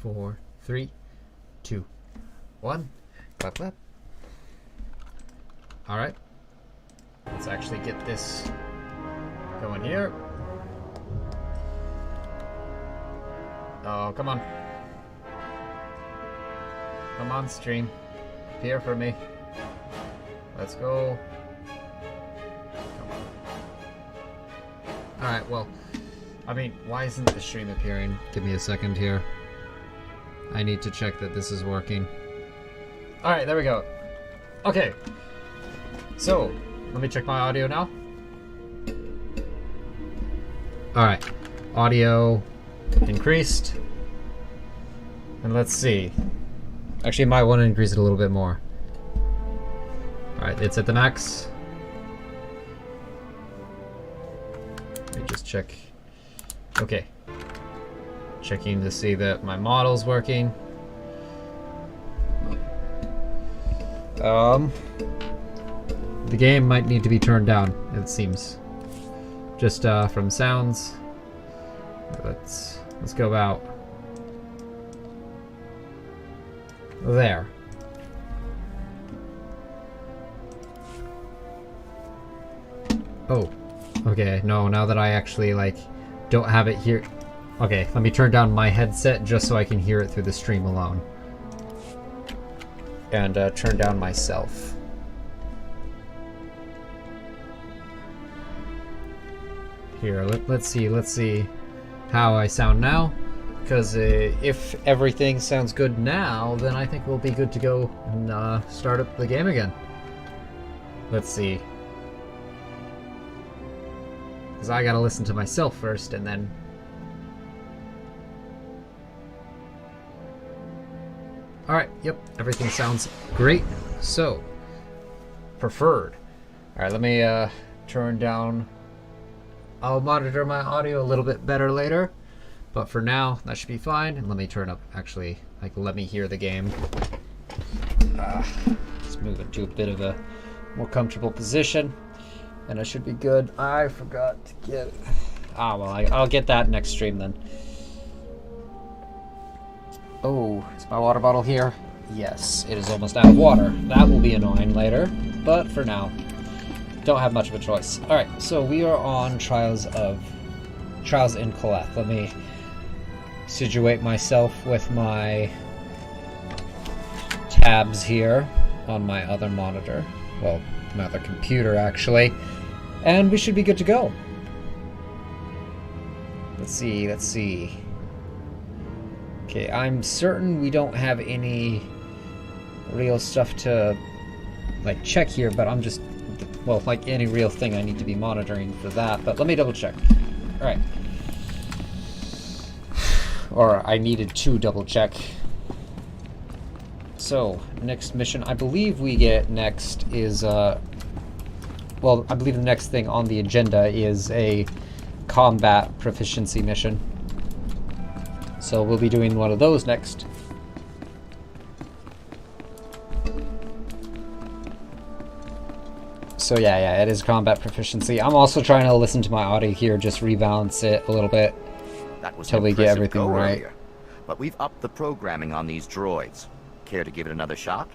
4, 3, 2, 1. Clap, clap. Alright. Let's actually get this going here. Oh, come on. Come on, stream. Appear for me. Let's go. Come on. Alright, well, I mean, why isn't the stream appearing? Give me a second here. I need to check that this is working. Alright, there we go. Okay. So, let me check my audio now. Alright. Audio increased. And let's see. Actually, I might want to increase it a little bit more. Alright, it's at the max. Let me just check. Okay. Checking to see that my model's working. The game might need to be turned down, it seems. Just from sounds. Let's go out. There. Oh. Okay, no, now that I actually like don't have it here. Okay, let me turn down my headset just so I can hear it through the stream alone. And turn down myself. Here, let's see how I sound now. Because if everything sounds good now, then I think we'll be good to go and start up the game again. Let's see. Because I gotta listen to myself first and then... Alright, yep, everything sounds great. So, preferred. Alright, let me turn down... I'll monitor my audio a little bit better later. But for now, that should be fine. And let me turn up, actually, like, let me hear the game. Let's move into a bit of a more comfortable position. And I should be good. I forgot to get... Ah, well, I'll get that next stream then. Oh, is my water bottle here? Yes, it is almost out of water. That will be annoying later, but for now, don't have much of a choice. Alright, so we are on Trials in Colette. Let me situate myself with my tabs here on my other monitor. Well, my other computer, actually. And we should be good to go. Let's see. Okay, I'm certain we don't have any real stuff to, like, check here, but I'm just, well, like any real thing I need to be monitoring for that, but let me double check. Alright. Or I needed to double check. So, next mission, I believe we get next is, well, I believe the next thing on the agenda is a combat proficiency mission. So we'll be doing one of those next. So yeah, it is combat proficiency. I'm also trying to listen to my audio here, just rebalance it a little bit until we get everything right. Earlier, but we've upped the programming on these droids. Care to give it another shot?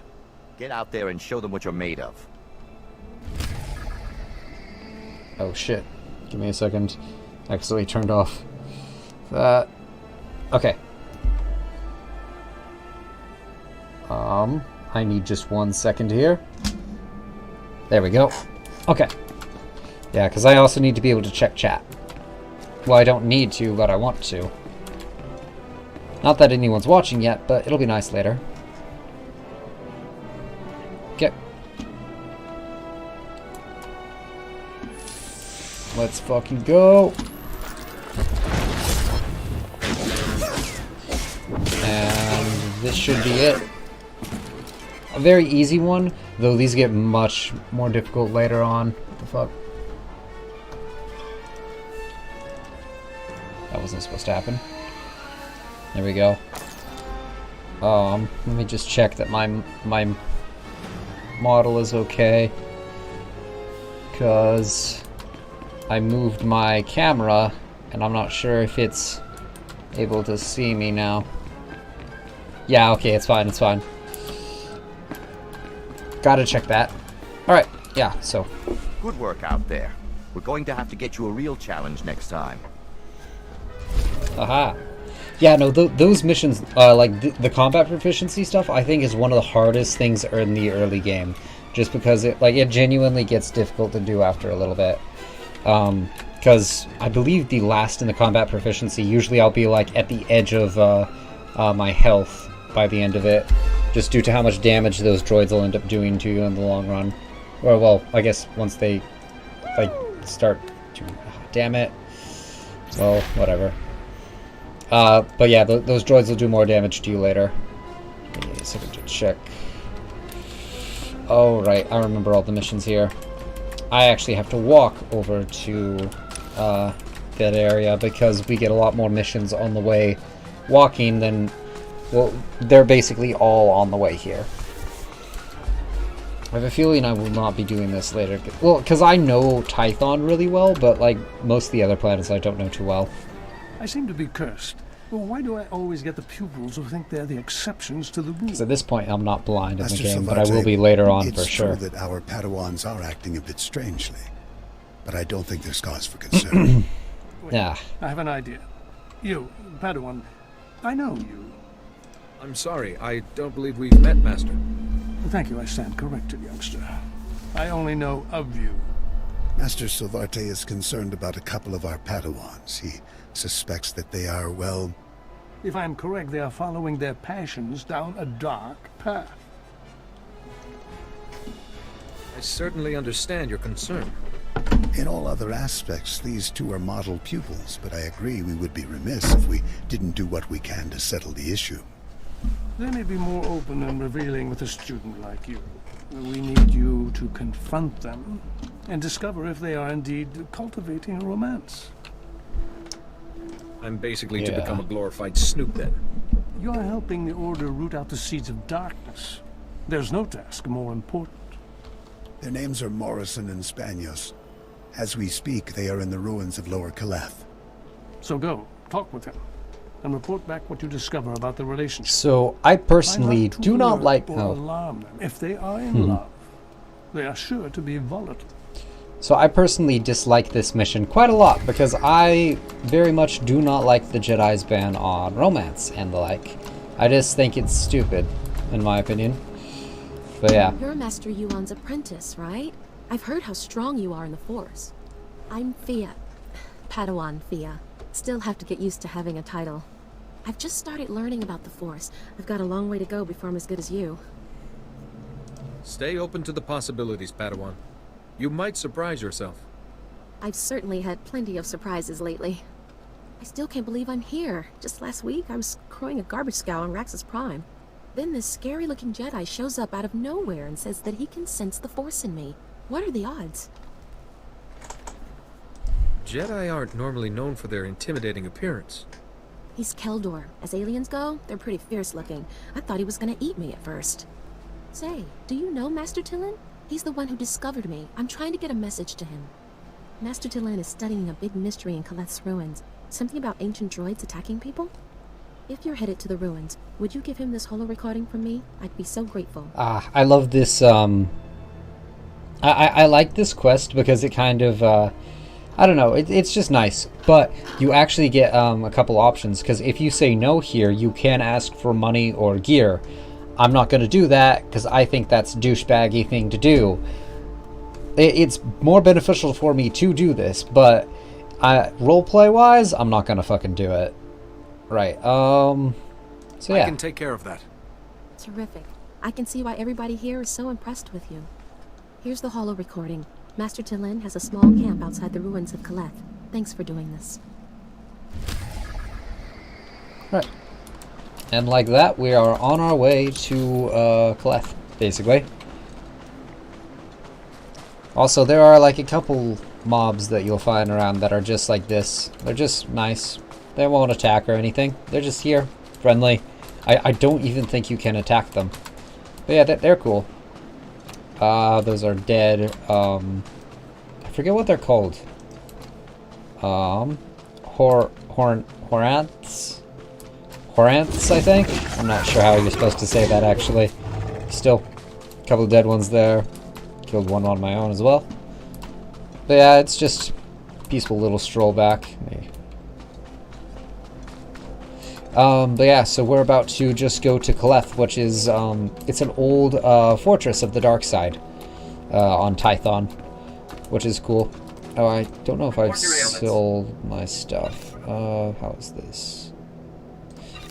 Get out there and show them what you're made of. Oh shit. Give me a second. Accidentally turned off that. Okay. I need just 1 second here. There we go. Okay. Yeah, because I also need to be able to check chat. Well, I don't need to, but I want to. Not that anyone's watching yet, but it'll be nice later. Okay. Let's fucking go. And this should be it. A very easy one, though these get much more difficult later on. What the fuck? That wasn't supposed to happen. There we go. Let me just check that my model is okay. Because I moved my camera, and I'm not sure if it's able to see me now. Yeah, okay, it's fine, it's fine. Gotta check that. Alright, yeah, so. Good work out there. We're going to have to get you a real challenge next time. Aha. Yeah, no, those missions, like the combat proficiency stuff, I think is one of the hardest things in the early game. Just because it genuinely gets difficult to do after a little bit. Because I believe the last in the combat proficiency, usually I'll be like at the edge of my health by the end of it. Just due to how much damage those droids will end up doing to you in the long run. Or, well, I guess once they, like, start to... damn it. Well, whatever. But yeah, those droids will do more damage to you later. Give me a second to check. Oh, right, I remember all the missions here. I actually have to walk over to that area because we get a lot more missions on the way walking than... well, they're basically all on the way here. I have a feeling I will not be doing this later. Well, because I know Tython really well, but like most of the other planets I don't know too well. I seem to be cursed. Well, why do I always get the pupils who think they're the exceptions to the rule? Because at this point I'm not blind in the Master game, Silvate, but I will be later on for sure. It's true that our Padawans are acting a bit strangely, but I don't think there's cause for concern. Wait, Yeah. I have an idea. You, Padawan, I know you. I'm sorry, I don't believe we've met, Master. Thank you, I stand corrected, youngster. I only know of you. Master Silvate is concerned about a couple of our Padawans. He suspects that they are, well... If I'm correct, they are following their passions down a dark path. I certainly understand your concern. In all other aspects, these two are model pupils, but I agree we would be remiss if we didn't do what we can to settle the issue. They may be more open and revealing with a student like you. We need you to confront them and discover if they are indeed cultivating a romance. I'm basically to Yeah. become a glorified snoop then. You're helping the Order root out the seeds of darkness. There's no task more important. Their names are Morrison and Spanios. As we speak, they are in the ruins of Lower Caleth. So go, talk with him, and report back what you discover about the relationship. So I personally Try do to not alert like... or oh. alarm them. If they are in love, they are sure to be volatile. So I personally dislike this mission quite a lot because I very much do not like the Jedi's ban on romance and the like. I just think it's stupid, in my opinion. But yeah. You're Master Yuan's apprentice, right? I've heard how strong you are in the Force. I'm Fia. Padawan Fia. Still have to get used to having a title. I've just started learning about the Force. I've got a long way to go before I'm as good as you. Stay open to the possibilities, Padawan. You might surprise yourself. I've certainly had plenty of surprises lately. I still can't believe I'm here. Just last week, I was crowing a garbage scow on Raxus Prime. Then this scary-looking Jedi shows up out of nowhere and says that he can sense the Force in me. What are the odds? Jedi aren't normally known for their intimidating appearance. He's Keldor. As aliens go, they're pretty fierce-looking. I thought he was gonna eat me at first. Say, do you know Master Tillin? He's the one who discovered me. I'm trying to get a message to him. Master Tillin is studying a big mystery in Caleth's ruins. Something about ancient droids attacking people? If you're headed to the ruins, would you give him this holo recording from me? I'd be so grateful. I love this, I like this quest because it kind of, I don't know, it's just nice. But you actually get a couple options, because if you say no here, you can ask for money or gear. I'm not going to do that, because I think that's a douchebaggy thing to do. It's more beneficial for me to do this, but roleplay-wise, I'm not going to fucking do it. Right, so yeah. I can take care of that. Terrific. I can see why everybody here is so impressed with you. Here's the holo recording. Master Tillin has a small camp outside the ruins of Caleth. Thanks for doing this. Right. And like that, we are on our way to Caleth, basically. Also, there are like a couple mobs that you'll find around that are just like this. They're just nice. They won't attack or anything. They're just here, friendly. I don't even think you can attack them. But yeah, they're cool. Those are dead. I forget what they're called. Horants? Brants, I think. I'm not sure how you're supposed to say that, actually. Still, a couple of dead ones there. Killed one on my own as well. But yeah, it's just a peaceful little stroll back. But yeah, so we're about to just go to Kaleth, which is, it's an old fortress of the dark side on Tython, which is cool. Oh, I don't know if I've sold my stuff. How is this?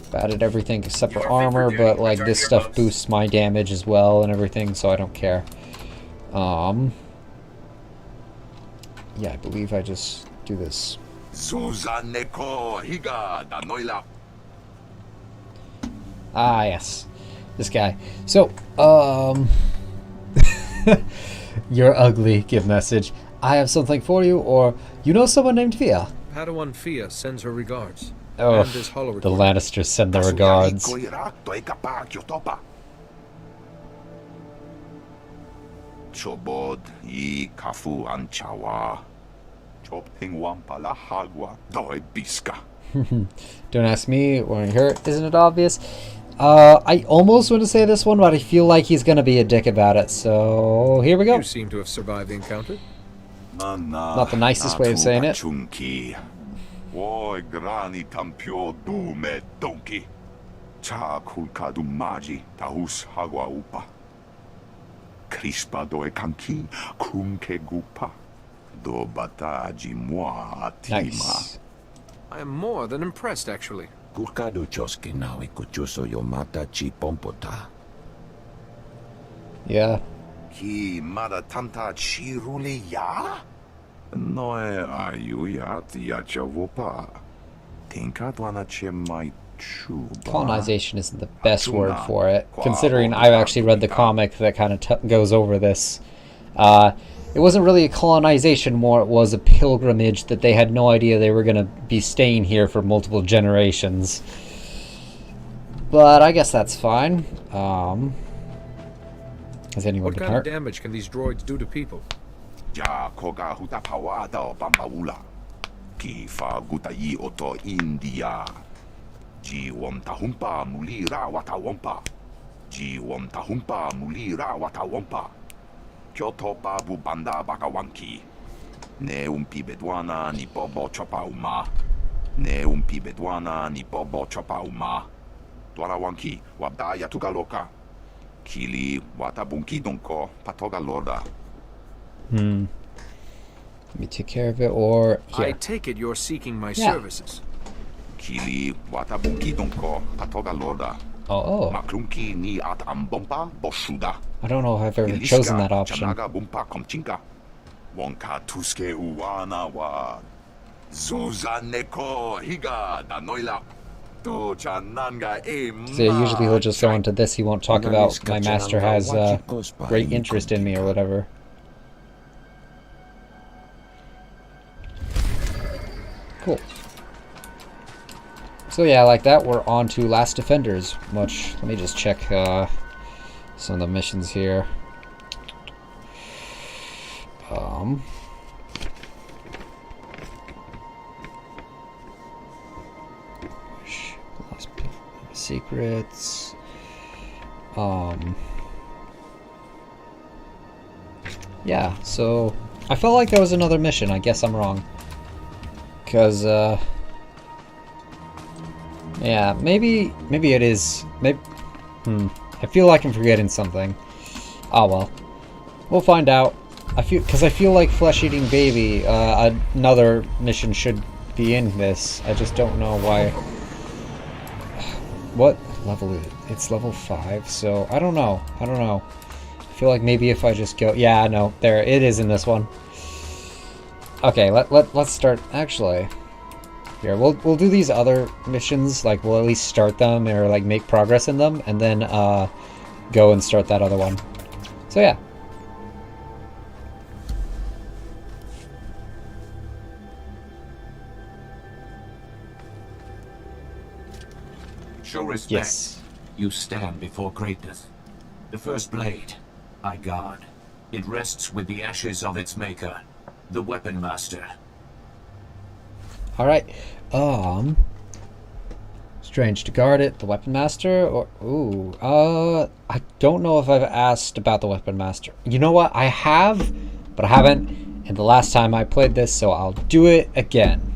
I've added everything except for armor, but like this stuff boosts my damage as well and everything, so I don't care. Yeah, I believe I just do this. Ah, yes. This guy. So, you're ugly, give message. I have something for you, or you know someone named Fia? Padawan Fia sends her regards. Oh, And his hollow the Lannisters send their regards. Chobod I kafu anchawa. Chopting wampala hagwa doi biska. Don't ask me when I heard. Isn't it obvious? I almost want to say this one, but I feel like he's gonna be a dick about it. So here we go. You seem to have survived the encounter. Not the nicest way of saying it. Oi grani tampio dume donkey. Cha kulkadu maji tahus hagwa upa. Crispa doe kanki kunke gupa. Do bataji moi atima. Nice. I am more than impressed, actually. Kurkadu choski nawi kuchuso yomata chi pompota. Yeah. Ki mada tamta chiruli ya? Noe ayuyat yachavopa. Tinkatwana chemai chuba. Colonization isn't the best word for it, considering I've actually read the comic that kind of goes over this. It wasn't really a colonization, more it was a pilgrimage that they had no idea they were going to be staying here for multiple generations. But I guess that's fine. Has anyone What been kind hurt? of damage can these droids do to people? Ja koga huta pawada bambaula. Ki fa guta I oto India. Ji wom tahumpa mulira wata wompa. Ji wom tahumpa mulira wata wompa. Kyoto babu banda bakawanki. Ne umpi bedwana ni bobo chopa uma. Ne umpi bedwana ni bobo chopa uma. Dwarawanki wabdaya tukaloka. Kili watabunki donko patoga loda. Let me take care of it, or I here. take it you're seeking my Yeah. services. Kili watabunki donko patoga loda. Oh, Maklunki ni at ambompa boshuda. I don't know if I've ever chosen that option. Chanaga bumpa komchinka. Wonka tuske uwana wa. Zuza neko higa da noila. To chananga e. So usually he'll just go into this. He won't talk about my master has great interest in me or whatever. Cool. So yeah, like that, we're on to Last Defenders. Which, let me just check some of the missions here. Lost secrets. Yeah, so I felt like there was another mission. I guess I'm wrong. Because, yeah, maybe it is. Maybe, I feel like I'm forgetting something. Oh well, we'll find out. I feel like Flesh-Eating Baby. Another mission should be in this. I just don't know why. What level is it? It's level 5. So I don't know. I feel like maybe if I just go, yeah, no, there it is in this one. Okay, let's start. Actually, here we'll do these other missions. Like we'll at least start them or like make progress in them, and then go and start that other one. So yeah. Show respect. Yes. You stand before greatness. The first blade, I guard. It rests with the ashes of its maker, the Weapon Master. All right. Strange to guard it. The Weapon Master? Or I don't know if I've asked about the Weapon Master. You know what? I have, but I haven't in the last time I played this, so I'll do it again.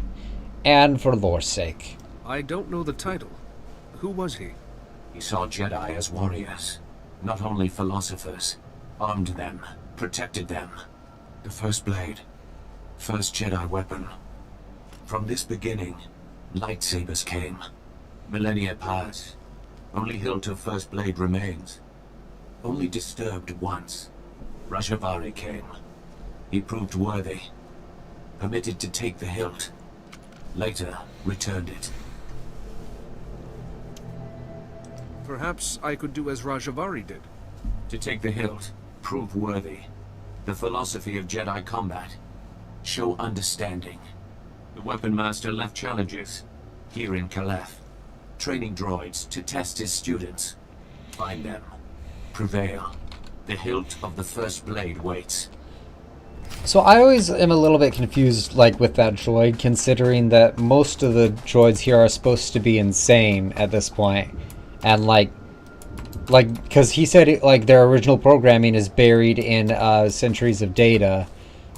And for lore's sake. I don't know the title. Who was he? He saw Jedi as warriors, not only philosophers. Armed them, protected them. The first blade, first Jedi weapon. From this beginning, lightsabers came. Millennia passed. Only hilt of first blade remains. Only disturbed once. Rajabari came. He proved worthy. Permitted to take the hilt. Later, returned it. Perhaps I could do as Rajavari did. To take the hilt, prove worthy. The philosophy of Jedi combat. Show understanding. The Weapon Master left challenges. Here in Caleth. Training droids to test his students. Find them. Prevail. The hilt of the first blade waits. So I always am a little bit confused, like, with that droid, considering that most of the droids here are supposed to be insane at this point. And, because he said, their original programming is buried in centuries of data.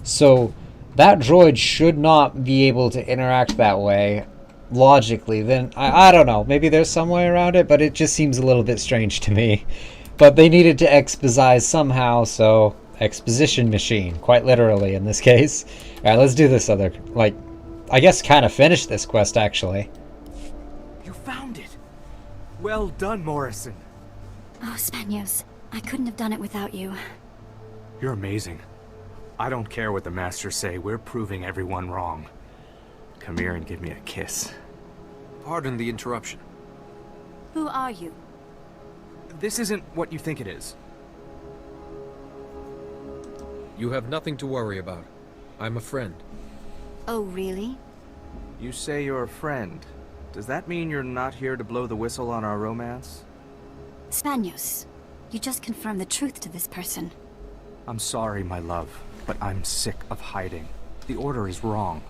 So that droid should not be able to interact that way, logically. Then, I don't know, maybe there's some way around it, but it just seems a little bit strange to me. But they needed to exposize somehow, so... Exposition machine, quite literally in this case. Alright, let's do this other, I guess kind of finish this quest, actually. You found it! Well done, Morrison. Oh, Spanios, I couldn't have done it without you. You're amazing. I don't care what the Masters say, we're proving everyone wrong. Come here and give me a kiss. Pardon the interruption. Who are you? This isn't what you think it is. You have nothing to worry about. I'm a friend. Oh, really? You say you're a friend. Does that mean you're not here to blow the whistle on our romance? Spanios, you just confirmed the truth to this person. I'm sorry, my love, but I'm sick of hiding. The Order is wrong.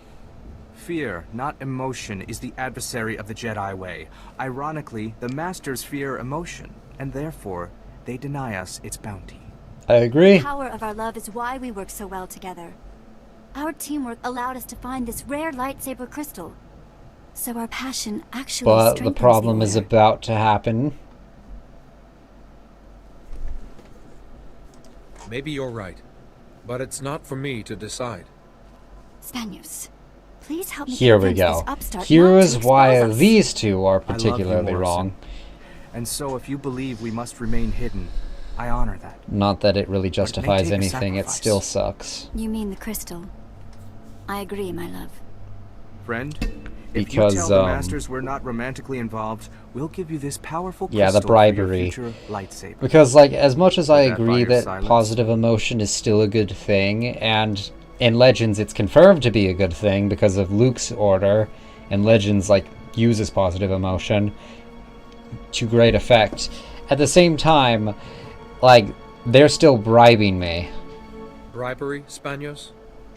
Fear, not emotion, is the adversary of the Jedi way. Ironically, the Masters fear emotion, and therefore, they deny us its bounty. I agree. The power of our love is why we work so well together. Our teamwork allowed us to find this rare lightsaber crystal. So our passion actually strengthens But the problem is about to happen. Maybe you're right, but it's not for me to decide. Spanios, please help me. Here we go. Here is why these two are particularly wrong. And so if you believe we must remain hidden, I honor that. Not that it really justifies anything, it still sucks. You mean the crystal. I agree, my love. Friend, if you tell the Masters we're not romantically involved, we'll give you this powerful crystal the bribery. For your future lightsaber. Because, as much as I agree that positive emotion is still a good thing, and in Legends it's confirmed to be a good thing because of Luke's order, and Legends, uses positive emotion to great effect. At the same time, they're still bribing me. Bribery, Spanios?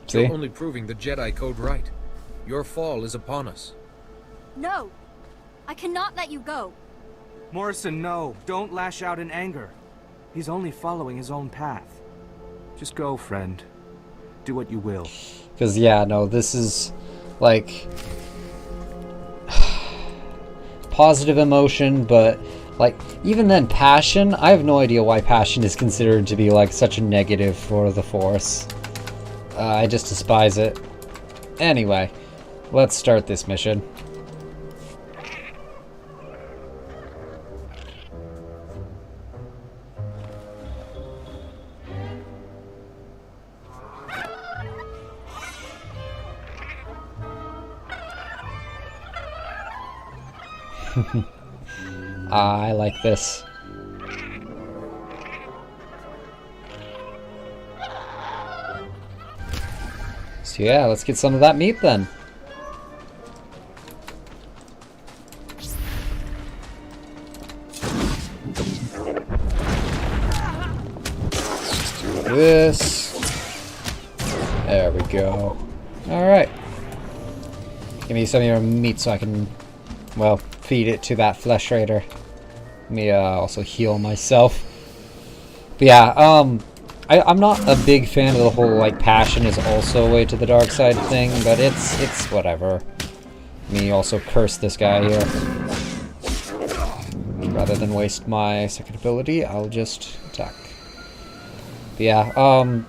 See? You're only proving the Jedi code right. Your fall is upon us. No! I cannot let you go! Morrison, no! Don't lash out in anger. He's only following his own path. Just go, friend. Do what you will. Because, this is, positive emotion, but... even then, passion, I have no idea why passion is considered to be, such a negative for the Force. I just despise it. Anyway, let's start this mission. I like this. So yeah, let's get some of that meat then. Do this. There we go. Alright. Give me some of your meat so I can, feed it to that flesh raider. Let me also heal myself. But yeah, I'm not a big fan of the whole like passion is also a way to the dark side thing, but it's whatever. Let me also curse this guy here. Rather than waste my second ability, I'll just attack. But yeah,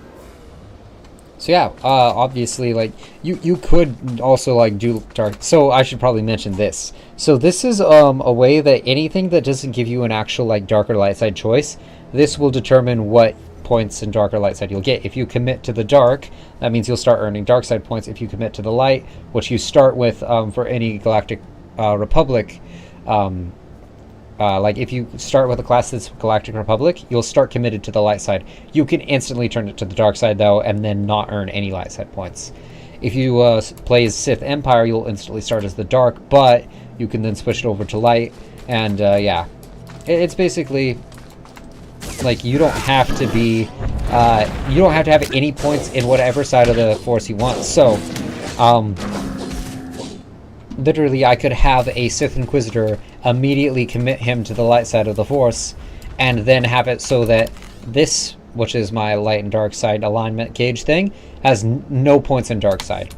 so yeah, obviously, like, you could also, like, do dark... So, I should probably mention this. So, this is, a way that anything that doesn't give you an actual, like, dark or light side choice, this will determine what points in dark or light side you'll get. If you commit to the dark, that means you'll start earning dark side points. If you commit to the light, which you start with, for any Galactic Republic, like, if you start with a class that's Galactic Republic, you'll start committed to the light side. You can instantly turn it to the dark side, though, and then not earn any light side points. If you play as Sith Empire, you'll instantly start as the dark, but you can then switch it over to light, and, yeah. It's basically, like, you don't have to be, you don't have to have any points in whatever side of the Force you want. So, literally, I could have a Sith Inquisitor immediately commit him to the light side of the Force, and then have it so that this, which is my light and dark side alignment gauge thing, has no points in dark side,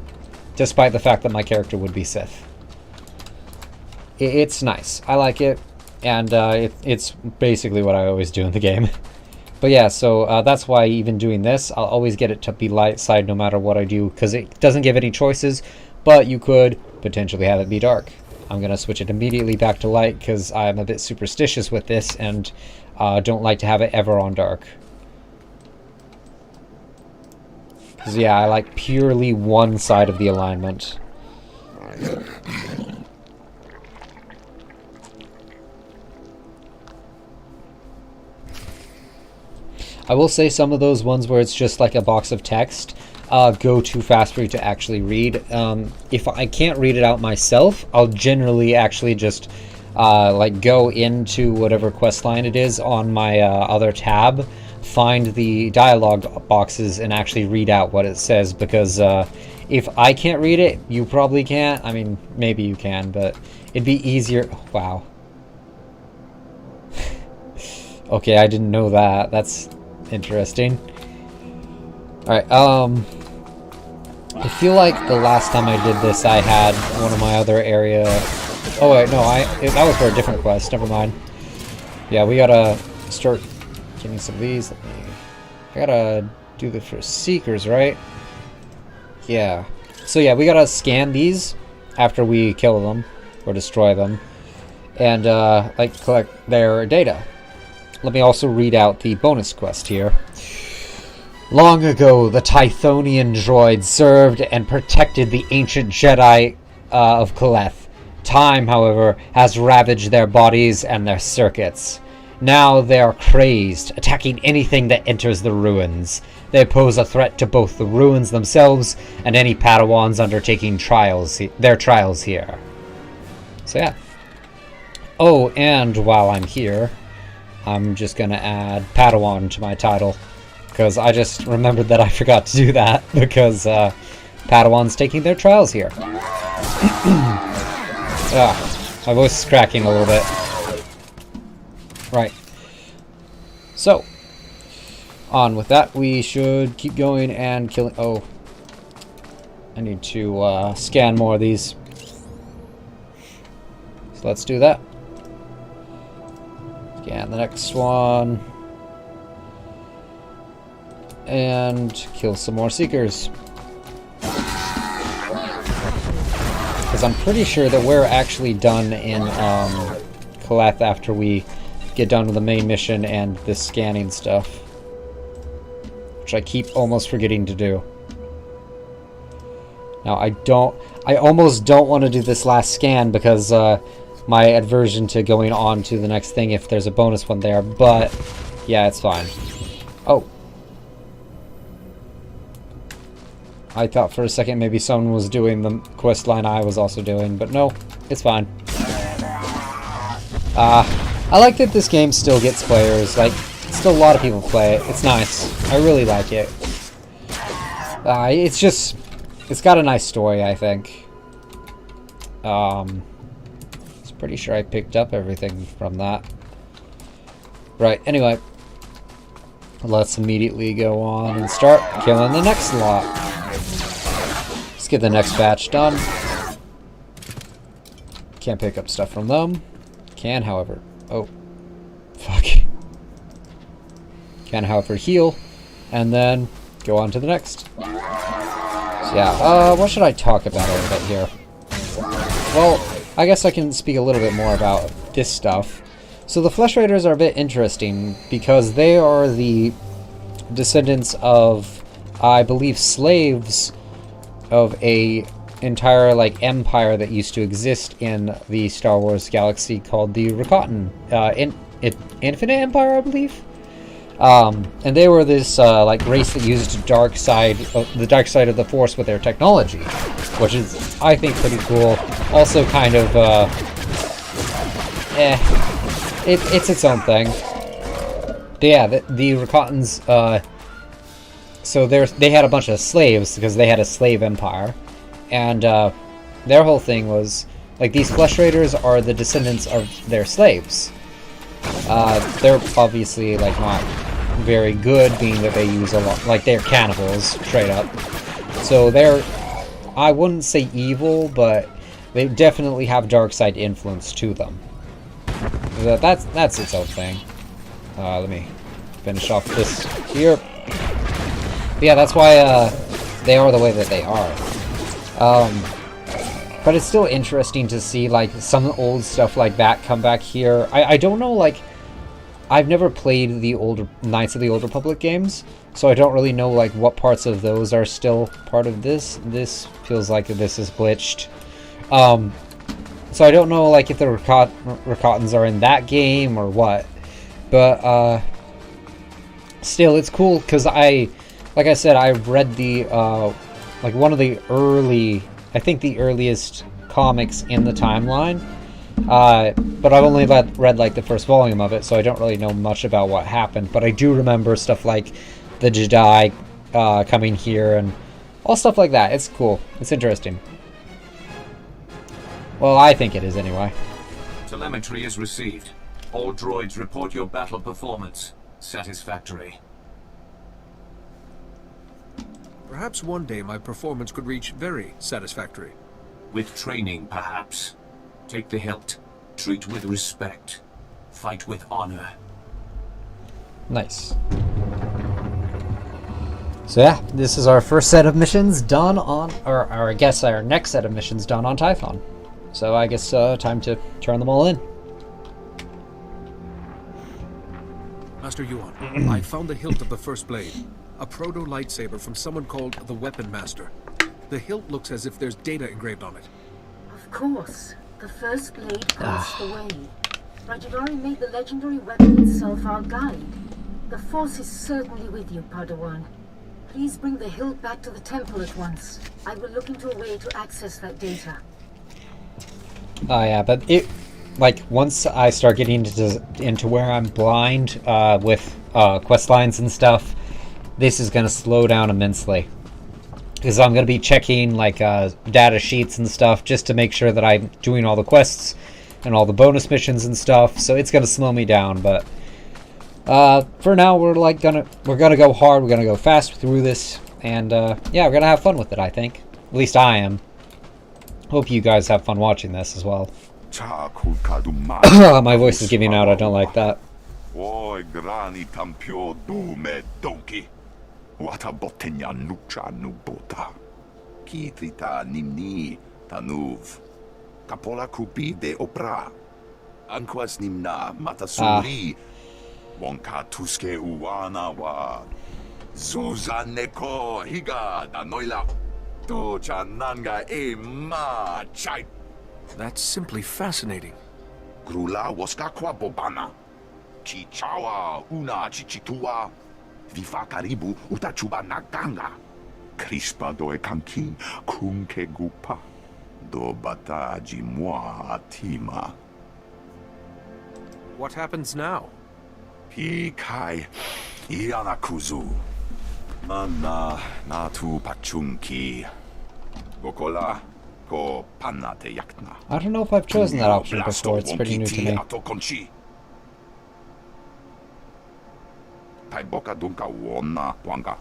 despite the fact that my character would be Sith. It's nice. I like it, and it's basically what I always do in the game. But yeah, so that's why even doing this, I'll always get it to be light side no matter what I do, because it doesn't give any choices, but you could potentially have it be dark. I'm going to switch it immediately back to light because I'm a bit superstitious with this and don't like to have it ever on dark. Because yeah, I like purely one side of the alignment. I will say some of those ones where it's just like a box of text go too fast for you to actually read. If I can't read it out myself, I'll generally actually just like go into whatever quest line it is on my other tab, find the dialogue boxes, and actually read out what it says, because if I can't read it, you probably can't. I mean, maybe you can, but it'd be easier. Wow. Okay, I didn't know that. That's interesting. Alright, I feel like the last time I did this, I had one of my other area... Oh wait, no, that was for a different quest, never mind. Yeah, we gotta start getting some of these. I gotta do this for Seekers, right? Yeah. So yeah, we gotta scan these after we kill them, or destroy them, and like collect their data. Let me also read out the bonus quest here. Long ago, the Tythonian droids served and protected the ancient Jedi of Kaleth. Time, however, has ravaged their bodies and their circuits. Now they are crazed, attacking anything that enters the ruins. They pose a threat to both the ruins themselves and any Padawans undertaking their trials here. So yeah. Oh, and while I'm here, I'm just gonna add Padawan to my title, because I just remembered that I forgot to do that, because Padawan's taking their trials here. My voice is cracking a little bit. Right. So, on with that, we should keep going and killing... Oh. I need to scan more of these. So let's do that. Scan the next one. And kill some more Seekers. Because I'm pretty sure that we're actually done in Kaleth after we get done with the main mission and this scanning stuff. Which I keep almost forgetting to do. Now I almost don't want to do this last scan because my aversion to going on to the next thing if there's a bonus one there, but yeah, it's fine. Oh. I thought for a second maybe someone was doing the quest line I was also doing, but no, it's fine. I like that this game still gets players. Like, still a lot of people play it. It's nice. I really like it. It's got a nice story, I think. It's Pretty sure I picked up everything from that. Right, anyway. Let's immediately go on and start killing the next lot. Let's get the next batch done. Can't pick up stuff from them. Can, however... Oh. Fuck. Can, however, heal. And then go on to the next. So yeah, what should I talk about a little bit here? Well, I guess I can speak a little bit more about this stuff. So the Flesh Raiders are a bit interesting because they are the descendants of, I believe, slaves of a entire like empire that used to exist in the Star Wars galaxy called the Rakatan Infinite Empire, I believe. And they were this like race that used the dark side of the Force with their technology, which is, I think, pretty cool. Also, kind of, it's its own thing. But yeah, the Rakatans, so they had a bunch of slaves because they had a slave empire, and their whole thing was like these Flesh Raiders are the descendants of their slaves. They're obviously like not very good, being that they use a lot, like they're cannibals straight up. So they're, I wouldn't say evil, but they definitely have dark side influence to them. That's its own thing. Let me finish off this here. But yeah, that's why they are the way that they are. But it's still interesting to see like some old stuff like that come back here. I don't know, like, I've never played the older Knights of the Old Republic games, so I don't really know like what parts of those are still part of this. This feels like this is glitched. So I don't know like if the Rakatans are in that game or what. But still, it's cool because like I said, I read the like one of the early, I think the earliest comics in the timeline. But I've only read like the first volume of it, so I don't really know much about what happened. But I do remember stuff like the Jedi coming here and all stuff like that. It's cool. It's interesting. Well, I think it is anyway. Telemetry is received. All droids report your battle performance. Satisfactory. Perhaps one day my performance could reach very satisfactory. With training, perhaps. Take the hilt. Treat with respect. Fight with honor. Nice. So yeah, this is our first set of missions done on, or I guess our next set of missions done on Typhon. So I guess time to turn them all in. Master Yuan, I found the hilt of the first blade. A proto-lightsaber from someone called the Weapon Master. The hilt looks as if there's data engraved on it. Of course. The first blade points the way. Rajadori made the legendary weapon itself our guide. The Force is certainly with you, Padawan. Please bring the hilt back to the temple at once. I will look into a way to access that data. Oh yeah, but it, like, once I start getting into where I'm blind with quest lines and stuff, this is going to slow down immensely. Because I'm going to be checking like data sheets and stuff just to make sure that I'm doing all the quests and all the bonus missions and stuff. So it's going to slow me down, but for now we're gonna go hard. We're gonna go fast through this, and yeah, we're gonna have fun with it. I think, at least I am. Hope you guys have fun watching this as well. My voice is giving out. I don't like that. Wata botenya nucha nubota. Kitrita nimni tanuv. Kapola kupi de opra. Anquas nimna matasuri. Wonka tuske uwana wa. Zuzaneko higa da noila. Tocha nanga e ma chai. That's simply fascinating. Grula woska kwa bobana. Chichawa una chichitua. Vifa karibu utachuba naganga. Crispa doe kanki kunke gupa. Do bataji moi atima. What happens now? Pikai ianakuzu. Mana natu pachunki. Gokola ko panna te yakna. I don't know if I've chosen that option before. It's pretty new to me. Tai boka dunka wona wanga.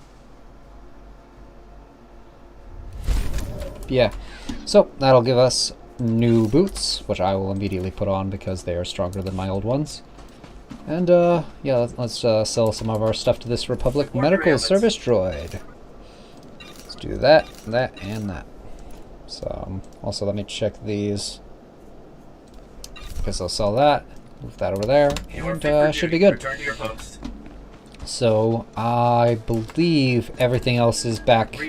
Yeah, so that'll give us new boots, which I will immediately put on because they are stronger than my old ones. And yeah, let's sell some of our stuff to this Republic medical service droid. Let's do that, that, and that. So also let me check these. Guess I'll sell that, move that over there, and should be good. So I believe everything else is back.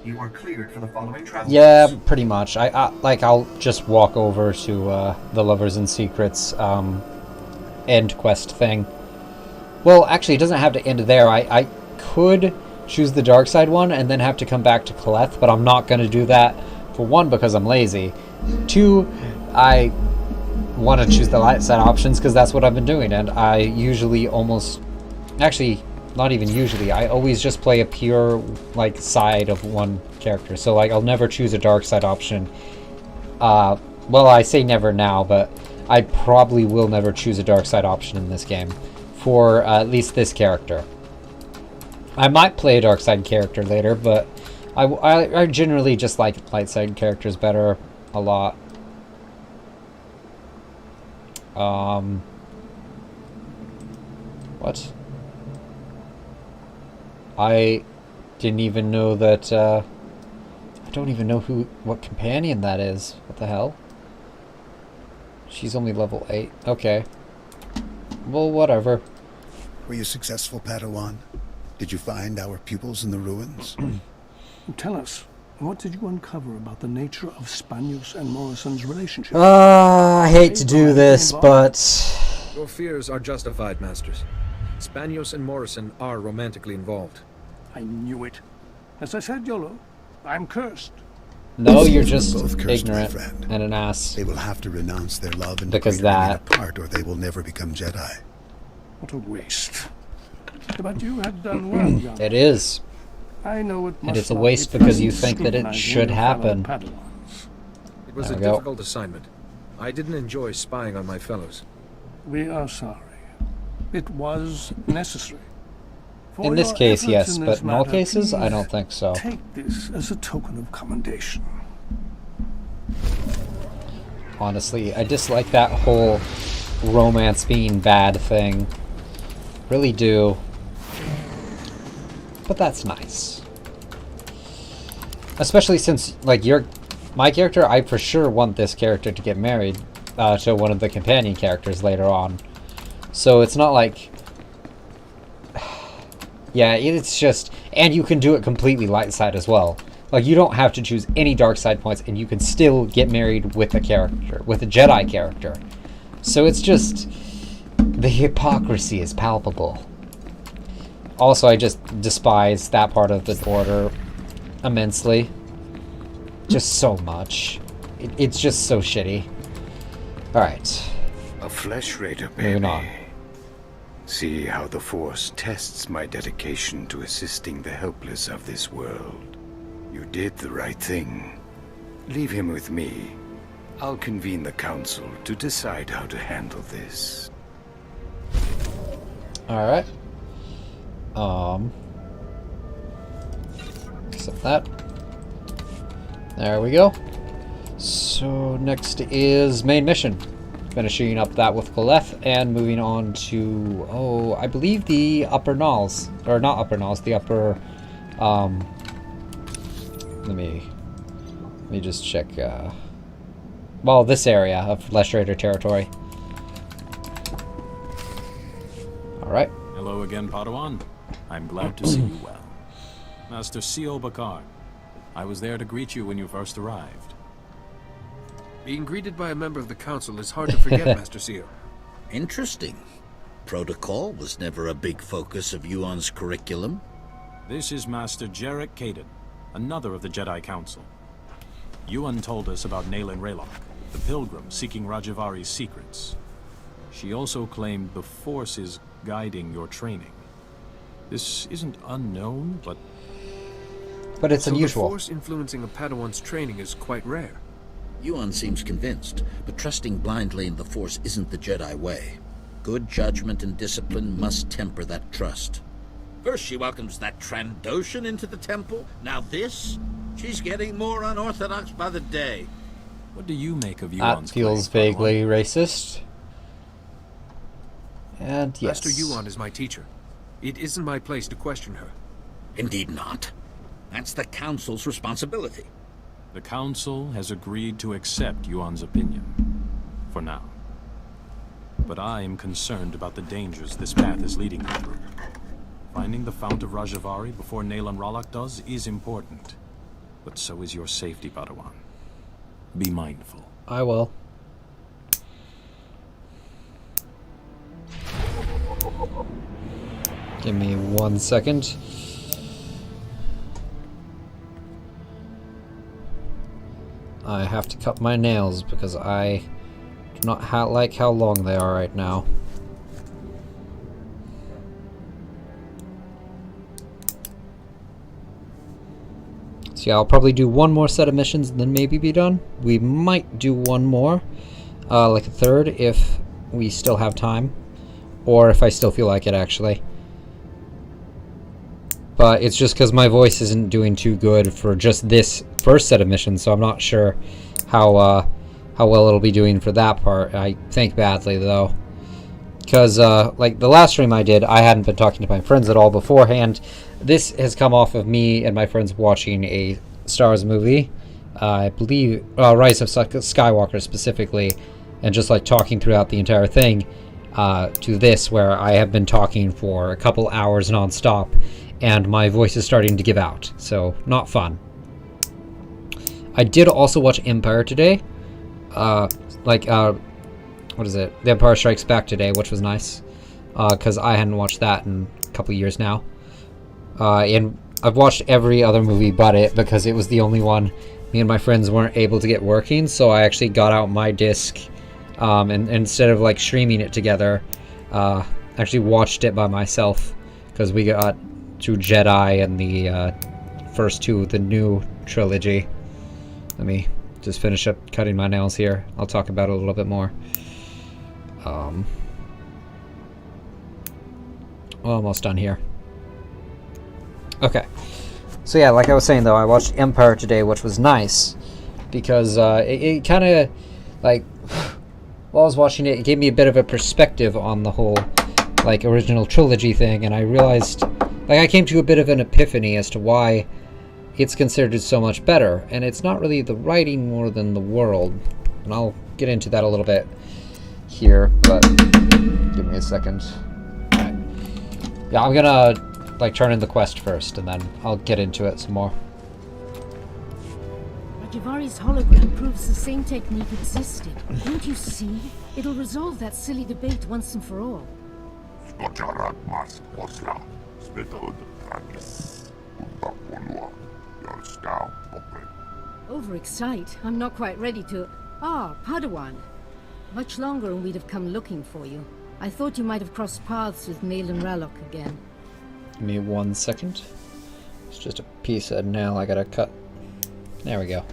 You are cleared for the following travel. Yeah, pretty much. I'll just walk over to the Lovers and Secrets end quest thing. Well, actually, it doesn't have to end there. I could choose the dark side one and then have to come back to Koleth, but I'm not going to do that. For one, because I'm lazy. Two, I want to choose the light side options because that's what I've been doing, and I usually almost... Actually, not even usually. I always just play a pure, like, side of one character. So, like, I'll never choose a dark side option. Well, I say never now, but I probably will never choose a dark side option in this game. For at least this character. I might play a dark side character later, but I generally just like light side characters better a lot. What? I didn't even know that, I don't even know what companion that is. What the hell? She's only level 8. Okay. Well, whatever. Were you successful, Padawan? Did you find our pupils in the ruins? Tell us, what did you uncover about the nature of Spanios and Morrison's relationship? I hate to do this, but... Your fears are justified, Masters. Spanios and Morrison are romantically involved. I knew it. As I said, Yolo, I'm cursed. No, you're just Both cursed, my ignorant friend. and an ass. They will have to renounce their love and Because remain that. apart, or they will never become Jedi. What a waste. But you had done well, young. It is. I know it must And it's a not waste be because you pleasant think that it scrutinizing should your fellow happen. Padawans. It was There a we go. difficult assignment. I didn't enjoy spying on my fellows. We are sorry. It was necessary. For In this your case, efforts yes, in but this in all matter, cases, I please don't think so. Take this as a token of commendation. Honestly, I dislike that whole romance being bad thing. Really do. But that's nice. Especially since, like, my character, I for sure want this character to get married to one of the companion characters later on. So it's not like... Yeah, it's just... And you can do it completely light side as well. Like, you don't have to choose any dark side points, and you can still get married with a character, with a Jedi character. So it's just... The hypocrisy is palpable. Also, I just despise that part of the order immensely. Just so much. It's just so shitty. Alright. A flesh raider, baby. Moving on. See how the Force tests my dedication to assisting the helpless of this world. You did the right thing. Leave him with me. I'll convene the council to decide how to handle this. Alright. Accept that. There we go. So next is main mission. Finishing up that with Koleth and moving on to, oh, I believe the upper Nulls. Or not upper Nulls, the upper, let me just check, well, this area of Flesh Raider territory. Alright. Hello again, Padawan. I'm glad to see you well. Master C.O. Bakar, I was there to greet you when you first arrived. Being greeted by a member of the council is hard to forget, Master Seal. Interesting. Protocol was never a big focus of Yuan's curriculum. This is Master Jarek Kaden, another of the Jedi Council. Yuan told us about Naylan Raylock, the pilgrim seeking Rajavari's secrets. She also claimed the Force is guiding your training. This isn't unknown, but it's unusual. The Force influencing a Padawan's training is quite rare. Yuan seems convinced, but trusting blindly in the Force isn't the Jedi way. Good judgment and discipline must temper that trust. First she welcomes that Trandoshan into the temple, now this? She's getting more unorthodox by the day. What do you make of That Yuan's feels vaguely racist. And yes. Master Yuan is my teacher. It isn't my place to question her. Indeed not. That's the Council's responsibility. The Council has agreed to accept Yuan's opinion. For now. But I am concerned about the dangers this path is leading you through. Finding the Fount of Rajavari before Nayland Ralak does is important. But so is your safety, Padawan. Be mindful. I will. Give me 1 second. I have to cut my nails because I do not like how long they are right now. So yeah, I'll probably do one more set of missions and then maybe be done. We might do one more, like a third, if we still have time. Or if I still feel like it, actually. But it's just because my voice isn't doing too good for just this first set of missions, so I'm not sure how well it'll be doing for that part. I think badly, though. Because, like, the last stream I did, I hadn't been talking to my friends at all beforehand. This has come off of me and my friends watching a Star Wars movie. I believe, Rise of Skywalker specifically. And just, like, talking throughout the entire thing to this, where I have been talking for a couple hours non-stop. And my voice is starting to give out. So, not fun. I did also watch Empire today. What is it? The Empire Strikes Back today, which was nice. Because I hadn't watched that in a couple years now. And I've watched every other movie but it, because it was the only one me and my friends weren't able to get working. So I actually got out my disc, and instead of like streaming it together, actually watched it by myself. Because we got through Jedi and the first two, the new trilogy. Let me just finish up cutting my nails here. I'll talk about it a little bit more. Almost done here. Okay. So yeah, like I was saying though, I watched Empire today, which was nice. Because it kind of, like, while I was watching it, it gave me a bit of a perspective on the whole, like, original trilogy thing. And I realized, like, I came to a bit of an epiphany as to why it's considered so much better. And it's not really the writing more than the world. And I'll get into that a little bit here, but give me a second. Alright. Yeah, I'm gonna, like, turn in the quest first, and then I'll get into it some more. Rajavari's hologram proves the same technique existed. Don't you see? It'll resolve that silly debate once and for all. Overexcite? I'm not quite ready to... Ah, Padawan. Much longer and we'd have come looking for you. I thought you might have crossed paths with Nayland Ralak again. Give me 1 second. It's just a piece of nail I gotta cut. There we go.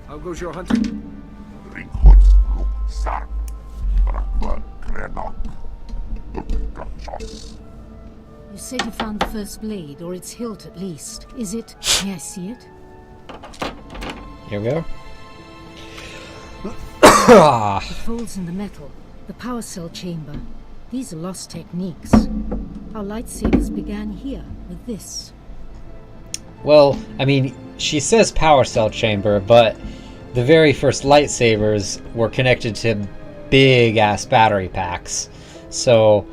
How goes your hunting? You said you found the first blade, or its hilt at least. Is it? May I see it? Here we go. The folds in the metal, the power cell chamber. These are lost techniques. Our lightsabers began here, with this. Well, I mean, she says power cell chamber, but the very first lightsabers were connected to big-ass battery packs. So,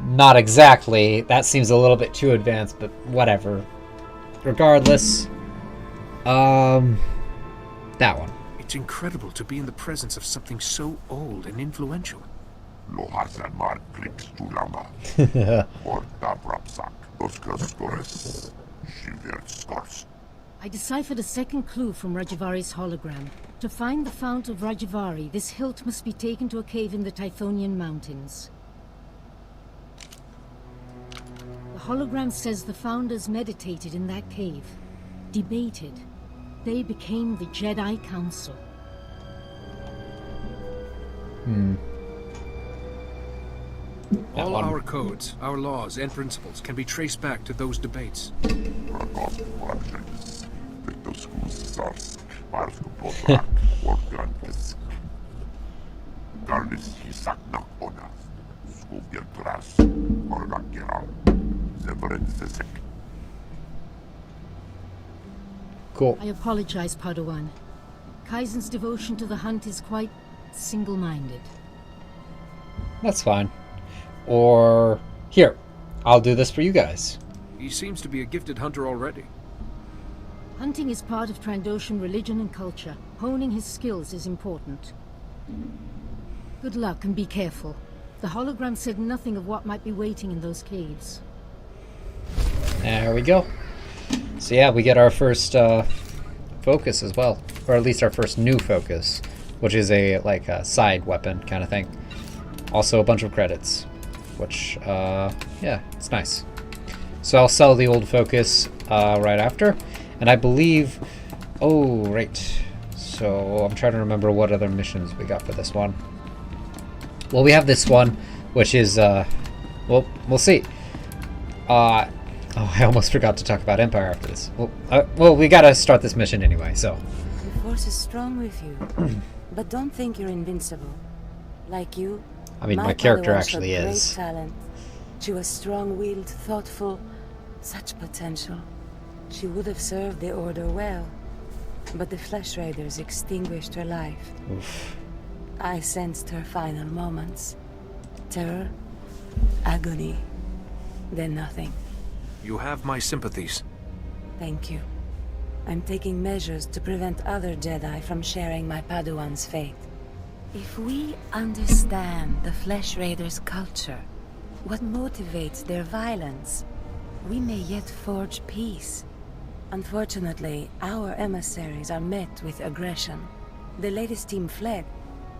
not exactly. That seems a little bit too advanced, but whatever. Regardless, that one. It's incredible to be in the presence of something so old and influential. I deciphered a second clue from Rajavari's hologram. To find the Fount of Rajavari, this hilt must be taken to a cave in the Typhonian Mountains. The hologram says the founders meditated in that cave, debated, They became the Jedi Council. All our codes, our laws, and principles can be traced back to those debates. Cool. I apologize, Padawan. Kaizen's devotion to the hunt is quite single-minded. That's fine. Or, here, I'll do this for you guys. He seems to be a gifted hunter already. Hunting is part of Trandoshan religion and culture. Honing his skills is important. Good luck and be careful. The hologram said nothing of what might be waiting in those caves. There we go. So yeah, we get our first focus as well. Or at least our first new focus, which is a side weapon kind of thing. Also a bunch of credits, which, yeah, it's nice. So I'll sell the old focus right after. And I believe... Oh, right. So I'm trying to remember what other missions we got for this one. Well, we have this one, which is, well, we'll see. Oh, I almost forgot to talk about Empire after this. Well, we gotta start this mission anyway, so. The Force is strong with you, but don't think you're invincible. Like you, I mean, my character actually great is. Talent. She was strong-willed, thoughtful, such potential. She would have served the Order well, but the Flesh Raiders extinguished her life. Oof. I sensed her final moments. Terror, agony, then nothing. You have my sympathies. Thank you. I'm taking measures to prevent other Jedi from sharing my Padawan's fate. If we understand the Flesh Raiders' culture, what motivates their violence, we may yet forge peace. Unfortunately, our emissaries are met with aggression. The latest team fled,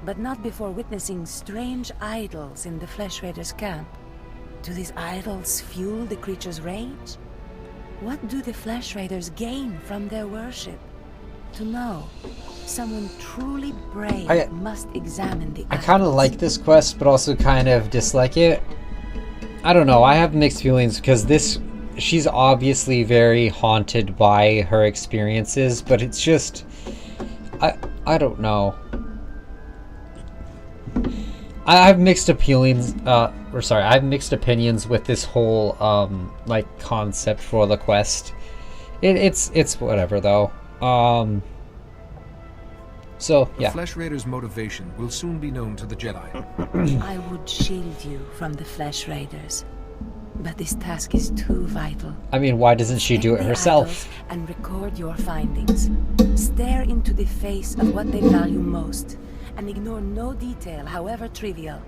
but not before witnessing strange idols in the Flesh Raiders' camp. Do these idols fuel the creature's rage? What do the Flesh Raiders gain from their worship? To know, someone truly brave must examine the I kind of like this quest, but also kind of dislike it. I don't know, I have mixed feelings because she's obviously very haunted by her experiences, but it's just, I don't know. I have mixed opinions. I have mixed opinions with this whole concept for the quest. It's whatever though. So yeah. The Flesh Raiders' motivation will soon be known to the Jedi. I would shield you from the Flesh Raiders, but this task is too vital. I mean, why doesn't she do it herself? And record your findings. Stare into the face of what they value most, and ignore no detail, however trivial.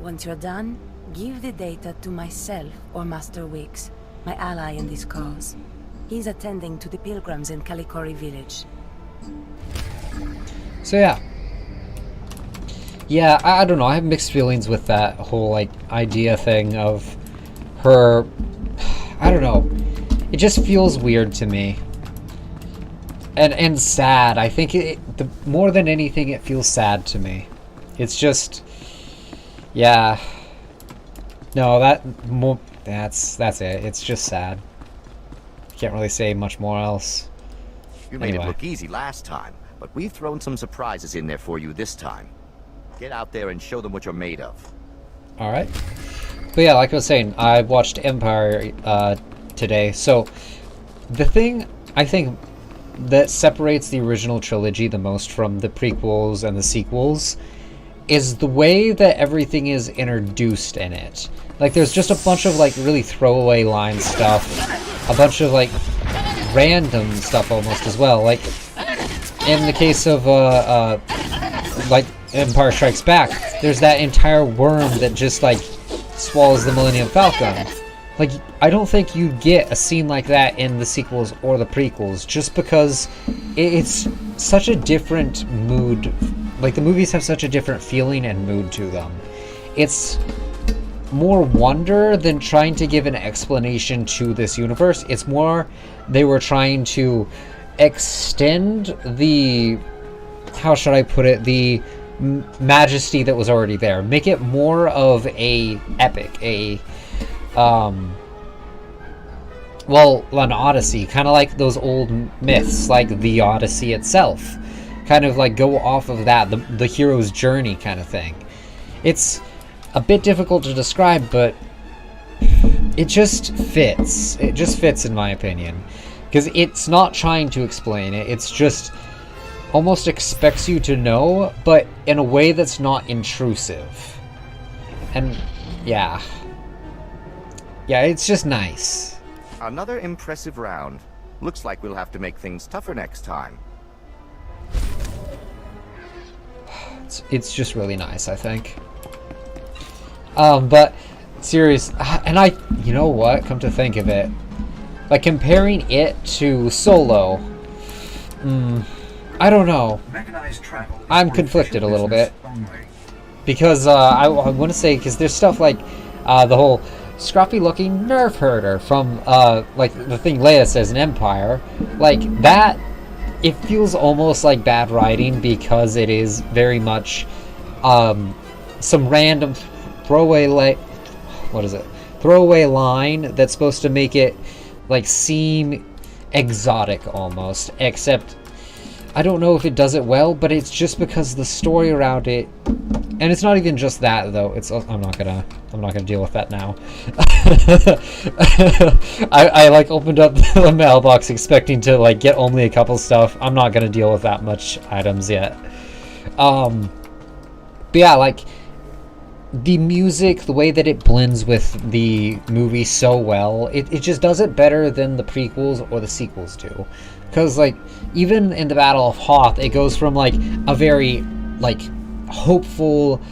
Once you're done, give the data to myself or Master Wix, my ally in this cause. He's attending to the pilgrims in Kalikori village. So yeah. Yeah, I don't know, I have mixed feelings with that whole idea thing of her. I don't know. It just feels weird to me. And sad. I think more than anything, it feels sad to me. It's just, yeah. No, that's it. It's just sad. Can't really say much more else. You made it look easy last time, but we've thrown some surprises in there for you this time. Get out there and show them what you're made of. All right. But yeah, like I was saying, I watched Empire today. So the thing I think that separates the original trilogy the most from the prequels and the sequels is the way that everything is introduced in it. Like, there's just a bunch of really throwaway line stuff, a bunch of random stuff almost as well. Like in the case of Empire Strikes Back, there's that entire worm that just swallows the Millennium Falcon. I don't think you'd get a scene like that in the sequels or the prequels, just because it's such a different mood. The movies have such a different feeling and mood to them. It's more wonder than trying to give an explanation to this universe. It's more they were trying to extend the, how should I put it, the majesty that was already there. Make it more of a epic, well, an Odyssey, kind of like those old myths, like the Odyssey itself. Kind of like go off of that, the hero's journey kind of thing. It's a bit difficult to describe, but it just fits. It just fits, in my opinion. Because it's not trying to explain it, it's just almost expects you to know, but in a way that's not intrusive. And, yeah. Yeah, it's just nice. Another impressive round. Looks like we'll have to make things tougher next time. It's just really nice, I think. But, serious, and you know what, come to think of it, like, comparing it to Solo, I don't know. I'm conflicted a little bit. Because, I want to say, because there's stuff like, the whole scruffy-looking nerf herder from, like, the thing Leia says in Empire, like, that, it feels almost like bad writing because it is very much, some random throwaway line that's supposed to make it, like, seem exotic almost, except I don't know if it does it well, but it's just because the story around it, and it's not even just that though. I'm not gonna deal with that now. I like opened up the mailbox expecting to like get only a couple stuff. I'm not gonna deal with that much items yet. But yeah, like the music, the way that it blends with the movie so well, it just does it better than the prequels or the sequels do. Because, like, even in the Battle of Hoth, it goes from, like, a very, like, hopeful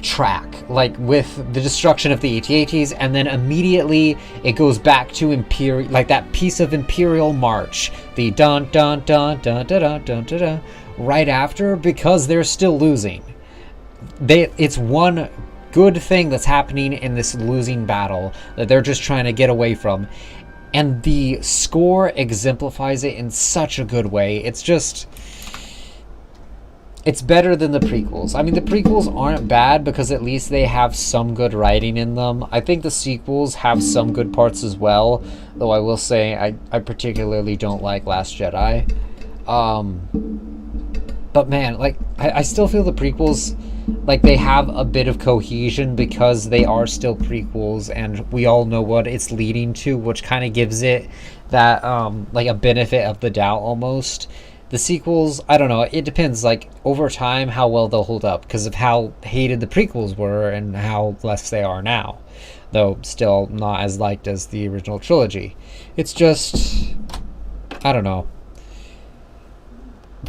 track, like, with the destruction of the AT-ATs, and then immediately it goes back to Imperial, like, that piece of Imperial March, the dun-dun-dun-dun-dun-dun-dun-dun, right after, because they're still losing. It's one good thing that's happening in this losing battle that they're just trying to get away from. And the score exemplifies it in such a good way. It's just... it's better than the prequels. I mean, the prequels aren't bad because at least they have some good writing in them. I think the sequels have some good parts as well. Though I will say I particularly don't like Last Jedi. But man, like, I still feel the prequels... like, they have a bit of cohesion because they are still prequels and we all know what it's leading to, which kind of gives it that, like, a benefit of the doubt almost. The sequels, I don't know, it depends, like, over time how well they'll hold up because of how hated the prequels were and how less they are now. Though, still not as liked as the original trilogy. It's just... I don't know.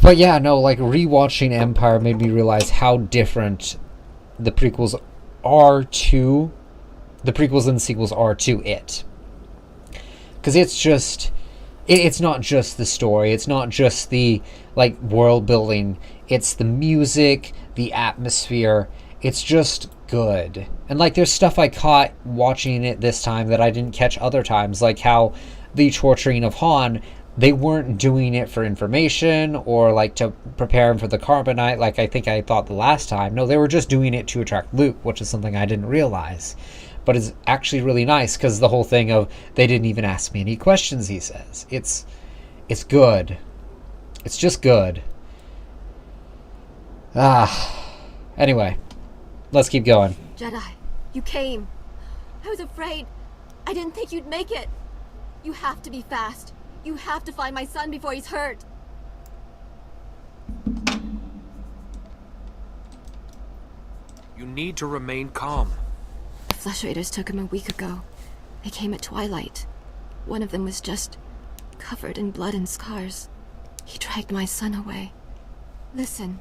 But yeah, no, like, rewatching Empire made me realize how different the prequels are to... the prequels and the sequels are to it. Because it's just... it's not just the story, it's not just the, like, world building. It's the music, the atmosphere. It's just good. And, like, there's stuff I caught watching it this time that I didn't catch other times. Like how the torturing of Han... they weren't doing it for information or like to prepare him for the carbonite like I think I thought the last time. No, they were just doing it to attract Luke, which is something I didn't realize. But it's actually really nice because the whole thing of they didn't even ask me any questions, he says. It's good. It's just good. Anyway, let's keep going. Jedi, you came. I was afraid. I didn't think you'd make it. You have to be fast. You have to find my son before he's hurt. You need to remain calm. The Flesh Raiders took him a week ago. They came at twilight. One of them was just covered in blood and scars. He dragged my son away. Listen,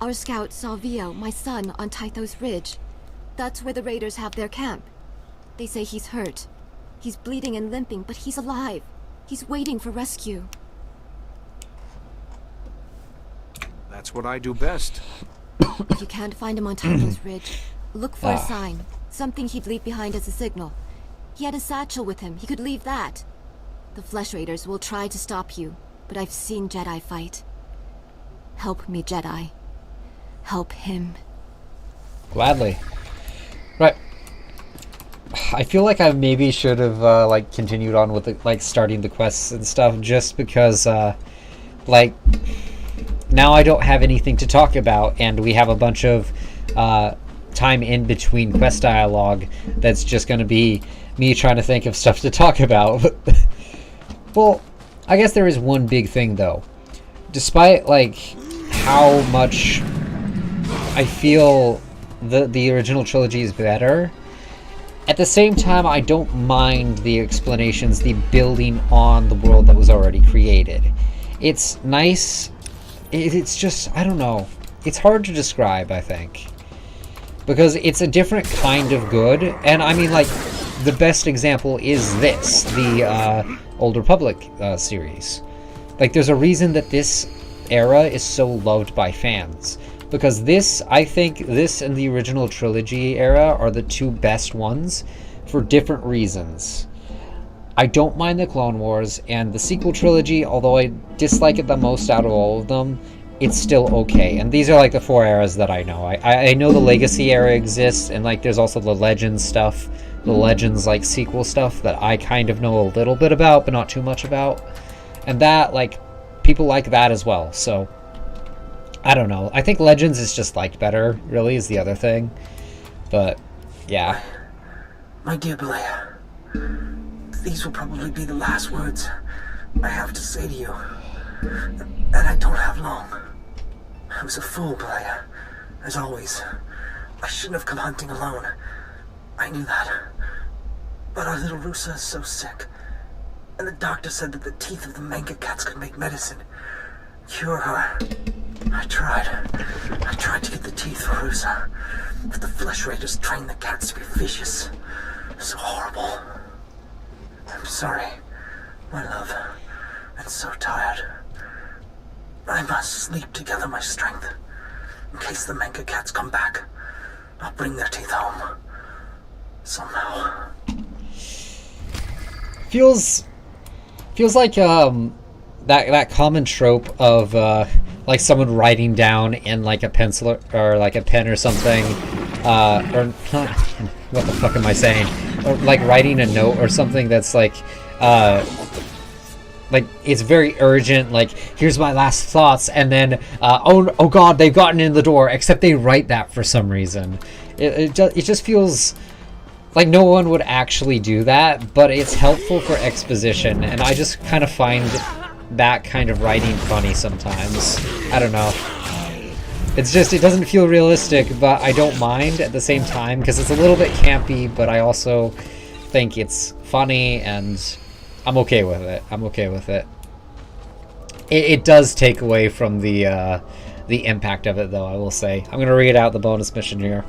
our scout saw Vio, my son, on Tythos Ridge. That's where the Raiders have their camp. They say he's hurt. He's bleeding and limping, but he's alive. He's waiting for rescue. That's what I do best. If you can't find him on Tythos Ridge, look for a sign. Something he'd leave behind as a signal. He had a satchel with him. He could leave that. The Flesh Raiders will try to stop you. but I've seen Jedi fight. Help me, Jedi. Help him. Gladly. Right. I feel like I maybe should have like continued on with the, like starting the quests and stuff, just because like now I don't have anything to talk about, and we have a bunch of time in between quest dialogue that's just going to be me trying to think of stuff to talk about. Well, I guess there is one big thing though. Despite like how much I feel the original trilogy is better, at the same time I don't mind the explanations, the building on the world that was already created. It's nice. It's just, I don't know. It's hard to describe, I think. Because it's a different kind of good. And I mean, like, the best example is this, the Old Republic series. Like, there's a reason that this era is so loved by fans. Because this, I think, this and the original trilogy era are the two best ones for different reasons. I don't mind the Clone Wars, and the sequel trilogy, although I dislike it the most out of all of them, it's still okay. And these are like the 4 eras that I know. I know the Legacy era exists, and like there's also the Legends stuff, the Legends like sequel stuff that I kind of know a little bit about, but not too much about. And that, like, people like that as well, so I don't know. I think Legends is just liked better, really, is the other thing. But, yeah. My dear Balea, these will probably be the last words I have to say to you. And I don't have long. I was a fool, Balea. As always. I shouldn't have come hunting alone. I knew that. But our little Rusa is so sick. And the doctor said that the teeth of the manga cats could make medicine. Cure her. I tried to get the teeth for Rusa. But the flesh raiders trained the cats to be vicious. So horrible. I'm sorry, my love. I'm so tired. I must sleep to gather my strength. In case the manga cats come back, I'll bring their teeth home. Somehow. Feels like that common trope of like someone writing down in like a pencil or like a pen or something, or not. What the fuck am I saying? Or like writing a note or something that's like it's very urgent, like here's my last thoughts, and then oh god, they've gotten in the door, except they write that for some reason. It just feels like no one would actually do that, but it's helpful for exposition, and I just kind of find that kind of writing funny sometimes. I don't know. It's just, it doesn't feel realistic, but I don't mind at the same time, because it's a little bit campy, but I also think it's funny, and I'm okay with it. I'm okay with it. It does take away from the impact of it, though, I will say. I'm going to read out the bonus mission here.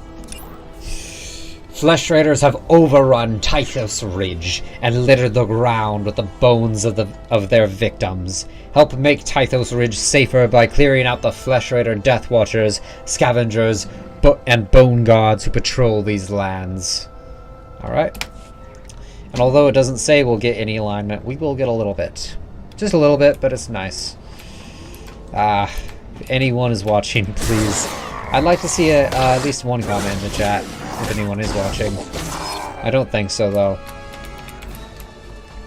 Flesh Raiders have overrun Tythos Ridge and littered the ground with the bones of their victims. Help make Tythos Ridge safer by clearing out the Flesh Raider Death Watchers, Scavengers, and Bone Guards who patrol these lands. Alright. And although it doesn't say we'll get any alignment, we will get a little bit. Just a little bit, but it's nice. If anyone is watching, please. I'd like to see at least one comment in the chat. If anyone is watching. I don't think so, though.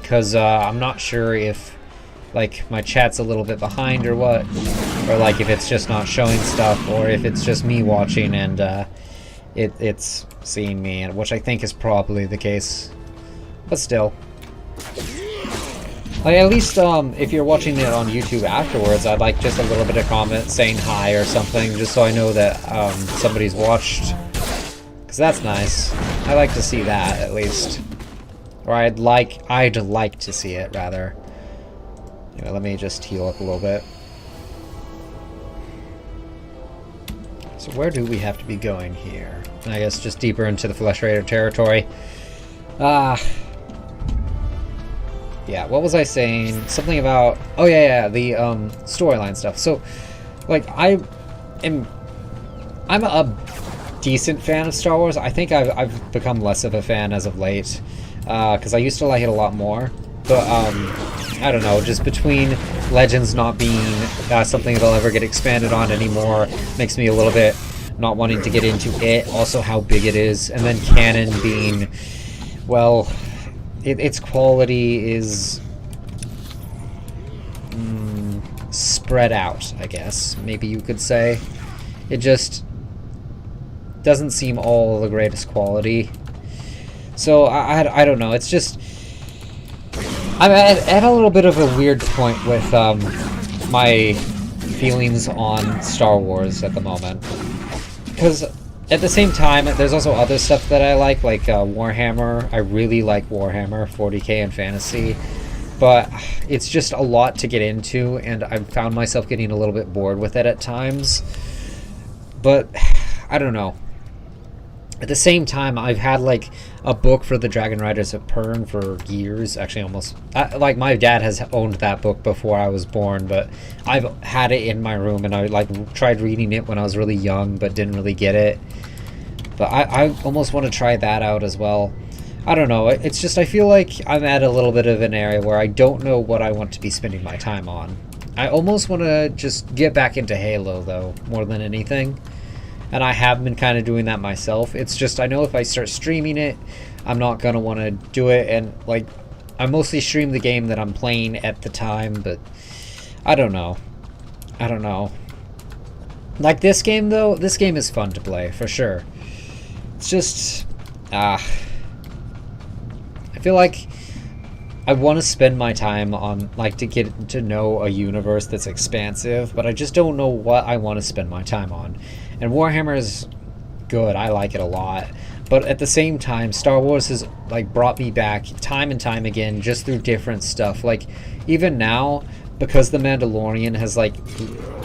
Because I'm not sure if, like, my chat's a little bit behind or what. Or, like, if it's just not showing stuff. Or if it's just me watching and it's seeing me. Which I think is probably the case. But still. Like, at least if you're watching it on YouTube afterwards, I'd like just a little bit of comment saying hi or something. Just so I know that somebody's watched. Because that's nice. I like to see that, at least. Or I'd like to see it, rather. Anyway, let me just heal up a little bit. So where do we have to be going here? I guess just deeper into the Flesh Raider territory. Yeah, what was I saying? Something about... Oh, yeah, the storyline stuff. So, like, I'm a decent fan of Star Wars. I think I've become less of a fan as of late, because I used to like it a lot more. But I don't know, just between Legends not being something that'll ever get expanded on anymore makes me a little bit not wanting to get into it. Also how big it is, and then canon being, well, its quality is spread out, I guess, maybe you could say. It just doesn't seem all the greatest quality. So I don't know, it's just, I'm at a little bit of a weird point with my feelings on Star Wars at the moment. Because at the same time, there's also other stuff that I like Warhammer. I really like Warhammer 40k and fantasy. But it's just a lot to get into, and I've found myself getting a little bit bored with it at times. But I don't know. At the same time, I've had like a book for the Dragon Riders of Pern for years. Actually, almost. Like my dad has owned that book before I was born, but I've had it in my room, and I like tried reading it when I was really young, but didn't really get it. But I almost want to try that out as well. I don't know. It's just I feel like I'm at a little bit of an area where I don't know what I want to be spending my time on. I almost want to just get back into Halo, though, more than anything. And I have been kind of doing that myself. It's just I know if I start streaming it, I'm not going to want to do it. And, like, I mostly stream the game that I'm playing at the time, but I don't know. I don't know. Like, this game, though, this game is fun to play, for sure. It's just, I feel like I want to spend my time on, like, to get to know a universe that's expansive, but I just don't know what I want to spend my time on. And Warhammer is good. I like it a lot. But at the same time, Star Wars has, like, brought me back time and time again just through different stuff. Like, even now, because The Mandalorian has, like,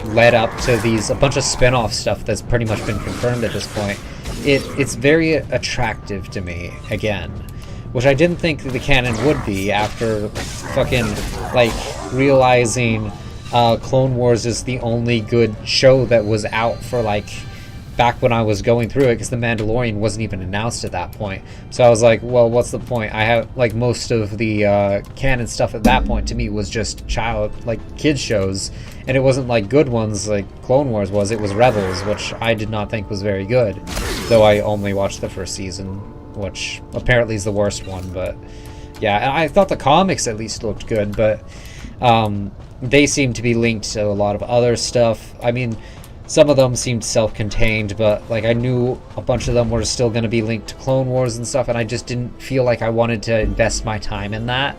led up to a bunch of spin-off stuff that's pretty much been confirmed at this point, it's very attractive to me, again. Which I didn't think the canon would be after fucking, like, realizing Clone Wars is the only good show that was out for, like, back when I was going through it, because The Mandalorian wasn't even announced at that point. So I was like, well, what's the point? I have, like, most of the canon stuff at that point to me was just kids shows, and it wasn't, like, good ones like Clone Wars was. It was Rebels, which I did not think was very good, though I only watched the first season, which apparently is the worst one. But yeah, and I thought the comics at least looked good, but they seem to be linked to a lot of other stuff. I mean, some of them seemed self-contained, but, like, I knew a bunch of them were still going to be linked to Clone Wars and stuff, and I just didn't feel like I wanted to invest my time in that.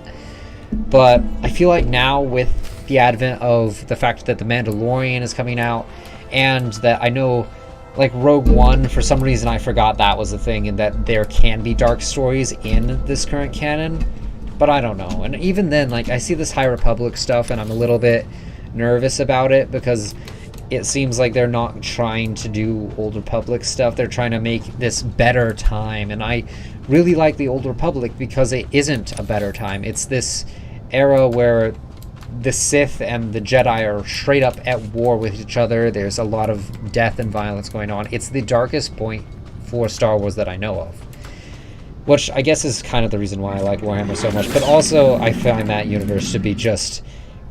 But I feel like now, with the advent of the fact that The Mandalorian is coming out, and that I know, like, Rogue One, for some reason I forgot that was a thing, and that there can be dark stories in this current canon, but I don't know. And even then, like, I see this High Republic stuff, and I'm a little bit nervous about it, because it seems like they're not trying to do Old Republic stuff. They're trying to make this better time, and I really like the Old Republic because it isn't a better time. It's this era where the Sith and the Jedi are straight up at war with each other. There's a lot of death and violence going on. It's the darkest point for Star Wars that I know of, which I guess is kind of the reason why I like Warhammer so much. But also, I find that universe to be just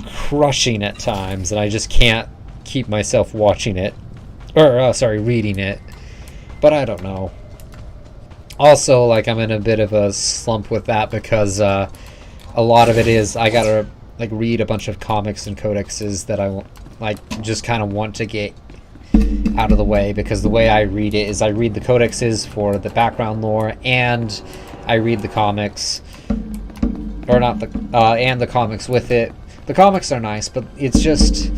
crushing at times, and I just can't keep myself watching it, or reading it. But I don't know. Also, like, I'm in a bit of a slump with that because a lot of it is I gotta, like, read a bunch of comics and codexes that I just kind of want to get out of the way, because the way I read it is I read the codexes for the background lore, and I read the comics, or not the and the comics with it. The comics are nice, but it's just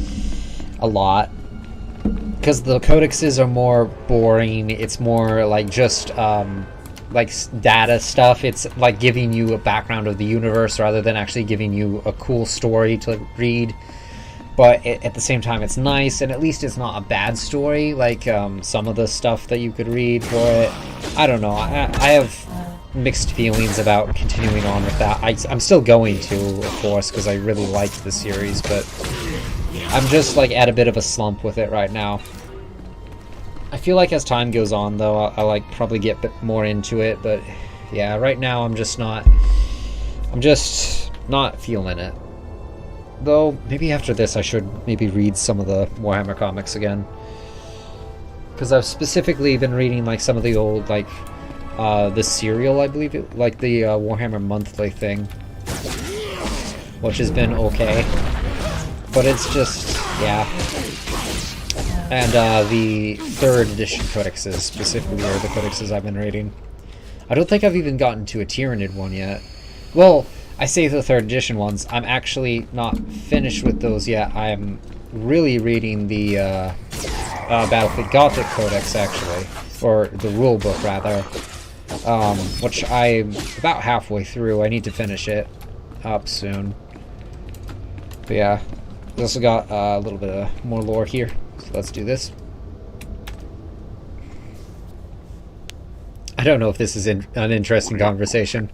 a lot, because the codexes are more boring. It's more like just like data stuff. It's like giving you a background of the universe rather than actually giving you a cool story to read. But at the same time, it's nice, and at least it's not a bad story like some of the stuff that you could read for it. I don't know. I have mixed feelings about continuing on with that. I'm still going to, of course, because I really liked the series, but I'm just, like, at a bit of a slump with it right now. I feel like as time goes on, though, I'll like, probably get a bit more into it, but yeah, right now I'm just not feeling it. Though, maybe after this I should maybe read some of the Warhammer comics again. Because I've specifically been reading like some of the old, like, the serial, I believe it, like the Warhammer Monthly thing. Which has been okay. But it's just, yeah. And the 3rd edition codexes, specifically, are the codexes I've been reading. I don't think I've even gotten to a Tyranid one yet. Well, I say the 3rd edition ones. I'm actually not finished with those yet. I'm really reading the Battlefield Gothic Codex, actually. Or the rulebook, rather. Which I'm about halfway through. I need to finish it up soon. But yeah, we also got a little bit of more lore here. So let's do this. I don't know if this is an interesting conversation.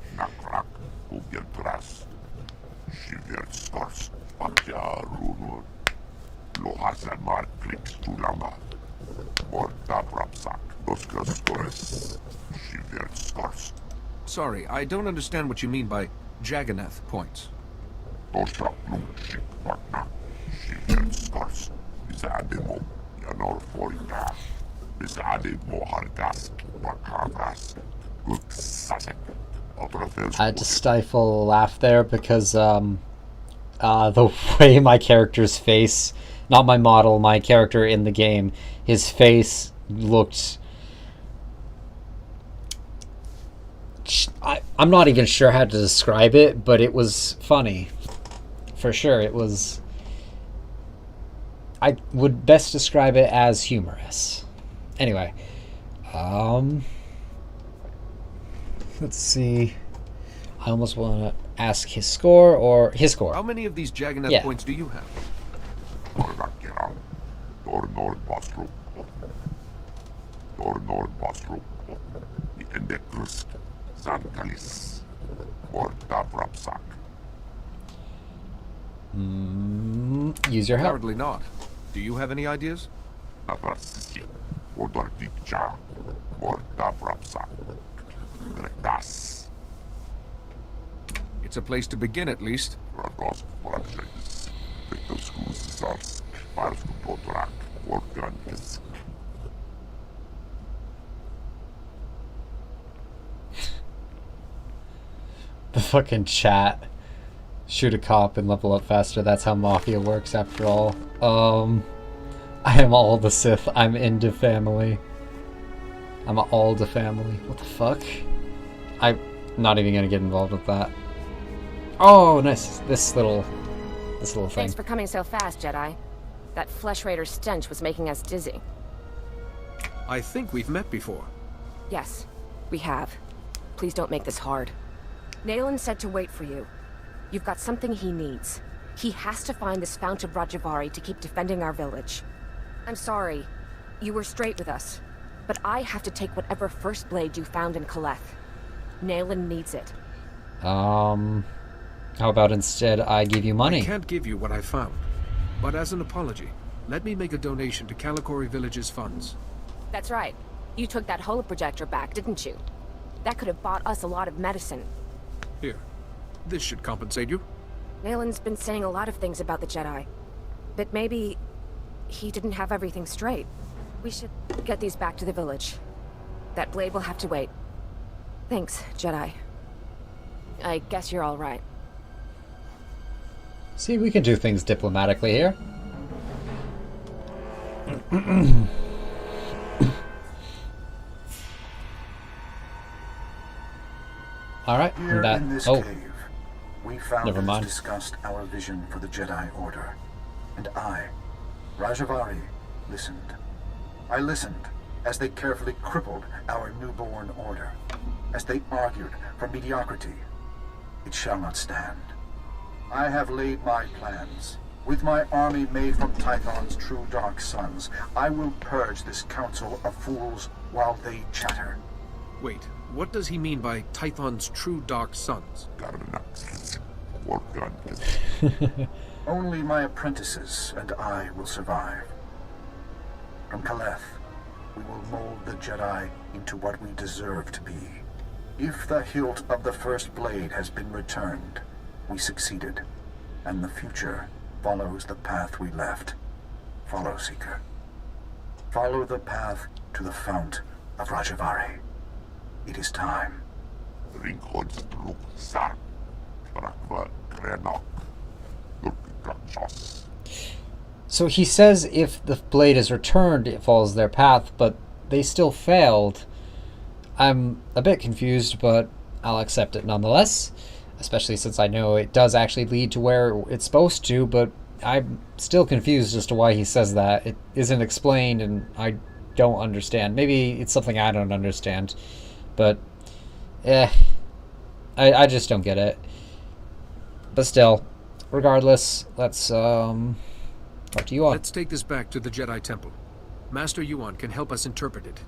Sorry, I don't understand what you mean by Jagannath points. I had to stifle a laugh there because the way my character's face, not my model, my character in the game, his face looked... I'm not even sure how to describe it, but it was funny. For sure, it was... I would best describe it as humorous. Anyway, let's see. I almost want to ask his score, or his score. How many of these Jagannath points do you have? Use your help. Apparently not. Do you have any ideas? It's a place to begin, at least. The fucking chat. Shoot a cop and level up faster. That's how Mafia works, after all. I am all the Sith. I'm into family. I'm all the family. What the fuck? I'm not even gonna get involved with that. Oh, nice. This little thing. Thanks for coming so fast, Jedi. That Flesh Raider stench was making us dizzy. I think we've met before. Yes, we have. Please don't make this hard. Nayland said to wait for you. You've got something he needs. He has to find this Fount of Rajavari to keep defending our village. I'm sorry. You were straight with us. But I have to take whatever first blade you found in Kaleth. Nayland needs it. How about instead I give you money? I can't give you what I found. But as an apology, let me make a donation to Kalikori Village's funds. That's right. You took that holoprojector back, didn't you? That could have bought us a lot of medicine. Here. This should compensate you. Nayland's been saying a lot of things about the Jedi. But maybe he didn't have everything straight. We should get these back to the village. That blade will have to wait. Thanks, Jedi. I guess you're all right. See, we can do things diplomatically here. Alright, Here that... in this oh. cave, we founders discussed our vision for the Jedi Order. And I, Rajavari, listened. I listened as they carefully crippled our newborn order, as they argued for mediocrity. It shall not stand. I have laid my plans. With my army made from Tython's true dark sons, I will purge this council of fools while they chatter. Wait, what does he mean by Tython's true dark sons? Only my apprentices and I will survive. From Kaleth, we will mold the Jedi into what we deserve to be. If the hilt of the first blade has been returned, we succeeded. and the future follows the path we left. Follow, Seeker. Follow the path to the Fount of Rajavari. It is time. So he says if the blade is returned, it follows their path, but they still failed. I'm a bit confused, but I'll accept it nonetheless, especially since I know it does actually lead to where it's supposed to, but I'm still confused as to why he says that. It isn't explained, and I don't understand. Maybe it's something I don't understand, but I just don't get it. But still, regardless, let's talk to Yuan. Let's take this back to the Jedi Temple. Master Yuan can help us interpret it.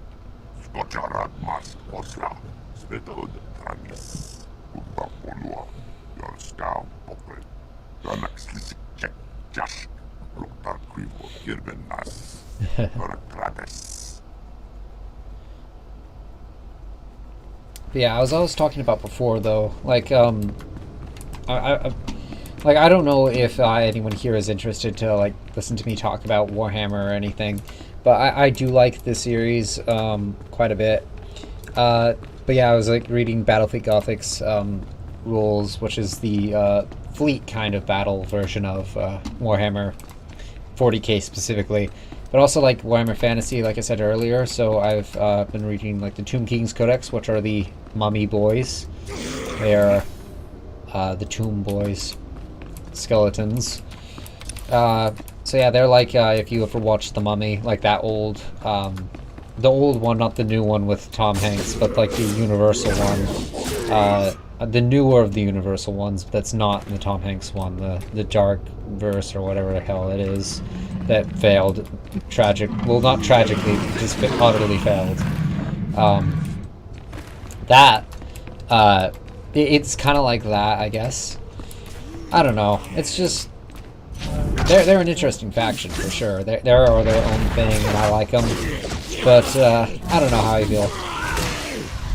Yeah, as I was talking about before, though, like, I don't know if anyone here is interested to, like, listen to me talk about Warhammer or anything, but I do like this series, quite a bit. But yeah, I was, like, reading Battlefleet Gothic's, rules, which is the, fleet kind of battle version of, Warhammer 40k specifically. But also, like, Warhammer Fantasy, like I said earlier, so I've, been reading, like, the Tomb King's Codex, which are the mummy boys. They are, the Tomb Boys. Skeletons. So yeah, they're like, if you ever watched The Mummy, like that old, the old one, not the new one with Tom Hanks, but like the Universal one, the newer of the Universal ones, that's not the Tom Hanks one, the Dark Verse or whatever the hell it is, that failed, not tragically, just utterly failed. It's kind of like that, I guess. I don't know. It's just they're an interesting faction for sure. They're their own thing, and I like them. But I don't know how I feel.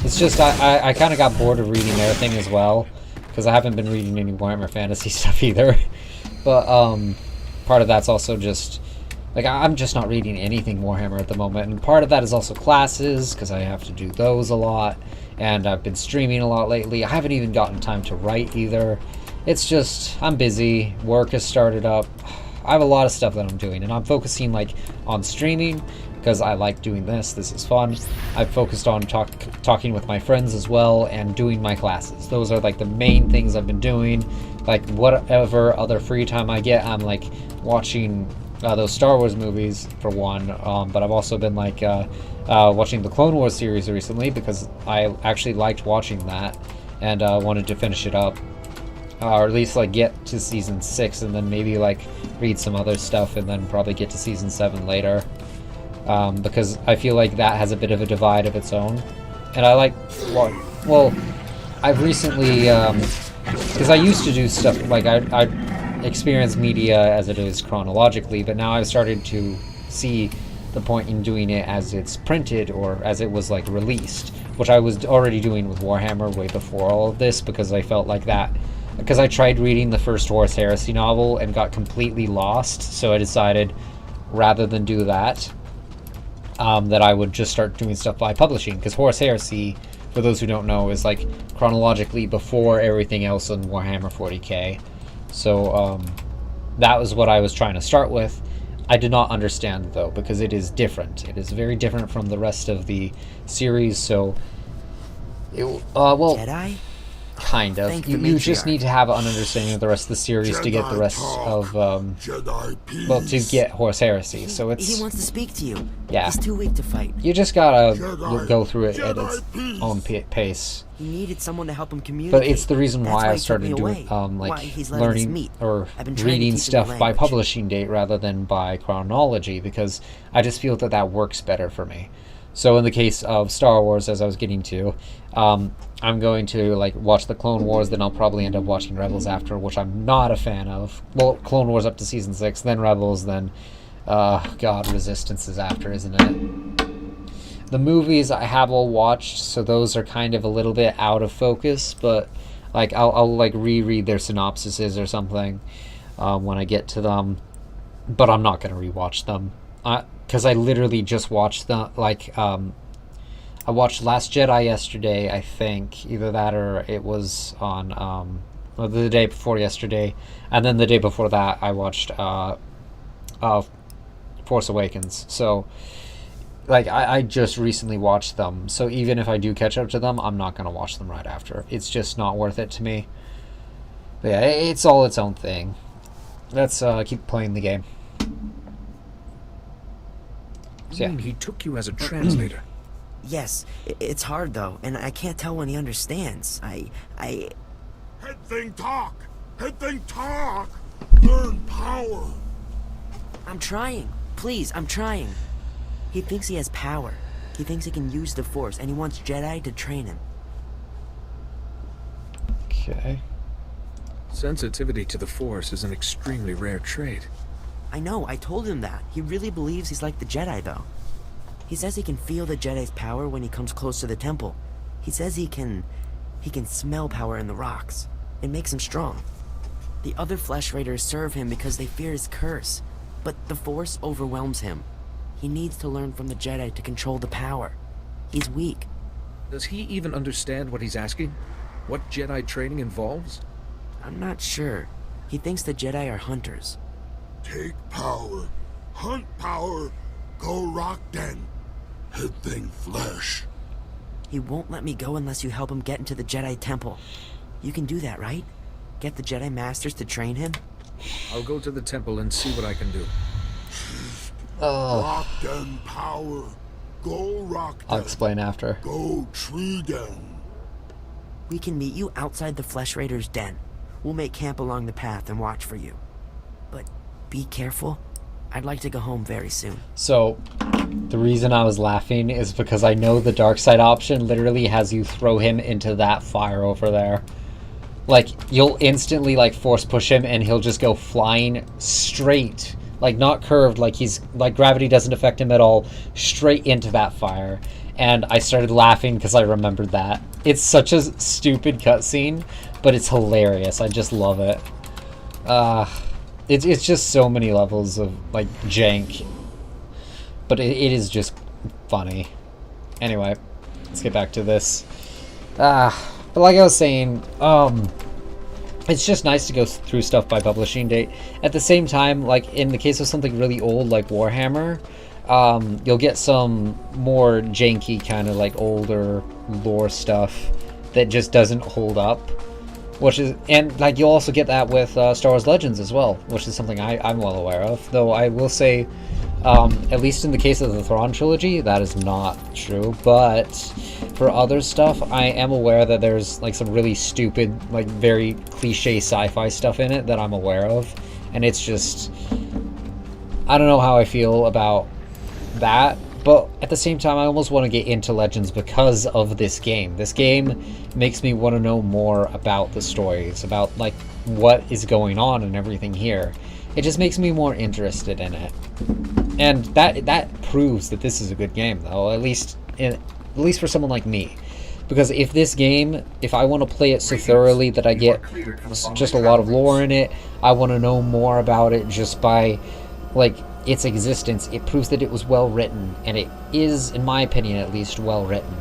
It's just I kind of got bored of reading their thing as well, because I haven't been reading any Warhammer Fantasy stuff either. But part of that's also just like I'm just not reading anything Warhammer at the moment, and part of that is also classes, because I have to do those a lot, and I've been streaming a lot lately. I haven't even gotten time to write either. It's just, I'm busy, work has started up, I have a lot of stuff that I'm doing, and I'm focusing, like, on streaming, because I like doing this is fun. I've focused on talking with my friends as well, and doing my classes. Those are, like, the main things I've been doing. Like, whatever other free time I get, I'm, like, watching those Star Wars movies, for one, but I've also been, like, watching the Clone Wars series recently, because I actually liked watching that, and wanted to finish it up. Or at least, like, get to Season 6 and then maybe, like, read some other stuff and then probably get to Season 7 later. Because I feel like that has a bit of a divide of its own. And I like... Well, I've recently... because I used to do stuff... Like, I experience media as it is chronologically, but now I've started to see the point in doing it as it's printed or as it was, like, released. Which I was already doing with Warhammer way before all of this, because I felt like that... Because I tried reading the first Horus Heresy novel and got completely lost, so I decided, rather than do that, that I would just start doing stuff by publishing. Because Horus Heresy, for those who don't know, is like chronologically before everything else in Warhammer 40k. So that was what I was trying to start with. I did not understand, though, because it is different. It is very different from the rest of the series, so... well... Jedi? Kind of. You just need to have an understanding of the rest of the series Jedi to get the rest of, well, to get Horus Heresy. So it's... He wants to speak to you. Yeah. He's too weak to fight. You just gotta go through it at its own pace. He needed someone to help him communicate. But it's the reason why I started doing, like, learning or reading stuff by publishing date rather than by chronology, because I just feel that that works better for me. So in the case of Star Wars, as I was getting to, I'm going to, like, watch the Clone Wars, then I'll probably end up watching Rebels after, which I'm not a fan of. Well, Clone Wars up to Season 6, then Rebels, then, God, Resistance is after, isn't it? The movies I have all watched, so those are kind of a little bit out of focus, but, like, I'll like, reread their synopsises or something. when I get to them, but I'm not going to rewatch them. Because I literally just watched the, like, I watched Last Jedi yesterday, I think. Either that or it was on, the day before yesterday. And then the day before that, I watched Force Awakens. So, like, I just recently watched them. So even if I do catch up to them, I'm not going to watch them right after. It's just not worth it to me. But yeah, it's all its own thing. Let's keep playing the game. So, yeah. He took you as a translator. Yes, it's hard though, and I can't tell when he understands. Head thing talk! Head thing talk! Learn power! I'm trying. Please, I'm trying. He thinks he has power. He thinks he can use the Force, and he wants Jedi to train him. Okay. Sensitivity to the Force is an extremely rare trait. I know, I told him that. He really believes he's like the Jedi, though. He says he can feel the Jedi's power when he comes close to the temple. He says he can smell power in the rocks. It makes him strong. The other Flesh Raiders serve him because they fear his curse. But the Force overwhelms him. He needs to learn from the Jedi to control the power. He's weak. Does he even understand what he's asking? What Jedi training involves? I'm not sure. He thinks the Jedi are hunters. Take power. Hunt power. Go rock den. Head thing flesh. He won't let me go unless you help him get into the Jedi Temple. You can do that, right? Get the Jedi Masters to train him? I'll go to the temple and see what I can do. Rock den power. Go rock den. I'll explain after. Go tree den. We can meet you outside the Flesh Raiders' den. We'll make camp along the path and watch for you. But be careful. I'd like to go home very soon. So, the reason I was laughing is because I know the dark side option literally has you throw him into that fire over there. Like, you'll instantly, like, force push him and he'll just go flying straight. Like, not curved, like gravity doesn't affect him at all. Straight into that fire. And I started laughing because I remembered that. It's such a stupid cutscene, but it's hilarious. I just love it. It's just so many levels of, like, jank. But it is just funny. Anyway, let's get back to this. But like I was saying, it's just nice to go through stuff by publishing date. At the same time, like, in the case of something really old like Warhammer, you'll get some more janky kind of, like, older lore stuff that just doesn't hold up. And like you'll also get that with Star Wars Legends as well, which is something I'm well aware of. Though I will say, at least in the case of the Thrawn trilogy, that is not true. But for other stuff, I am aware that there's, like, some really stupid, like, very cliche sci-fi stuff in it that I'm aware of. And it's just, I don't know how I feel about that. But at the same time, I almost want to get into Legends because of this game. This game makes me want to know more about the stories, about, like, what is going on and everything here. It just makes me more interested in it. And that proves that this is a good game, though, at least for someone like me. Because if this game, if I want to play it so thoroughly that I get just a lot of lore in it, I want to know more about it just by, like, its existence, it proves that it was well written, and it is, in my opinion at least, well written.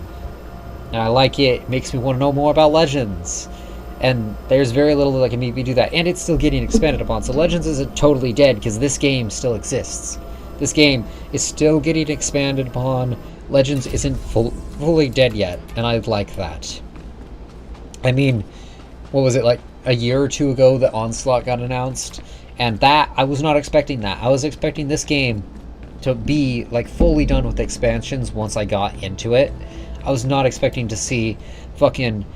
And I like it. It makes me want to know more about Legends. And there's very little that can make me do that. And it's still getting expanded upon. So Legends isn't totally dead because this game still exists. This game is still getting expanded upon. Legends isn't fully dead yet, and I like that. I mean, what was it, like a year or two ago that Onslaught got announced? And that, I was not expecting that. I was expecting this game to be, like, fully done with expansions once I got into it. I was not expecting to see fucking...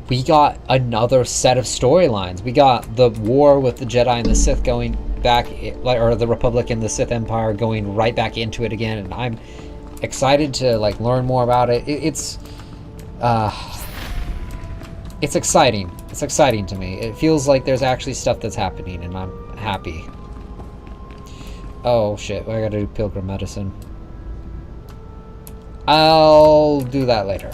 We got another set of storylines. We got the war with the Jedi and the Sith going back, or the Republic and the Sith Empire going right back into it again. And I'm excited to, like, learn more about it. It's exciting. It's exciting to me. It feels like there's actually stuff that's happening, and I'm happy. Oh shit, I gotta do pilgrim medicine. I'll do that later.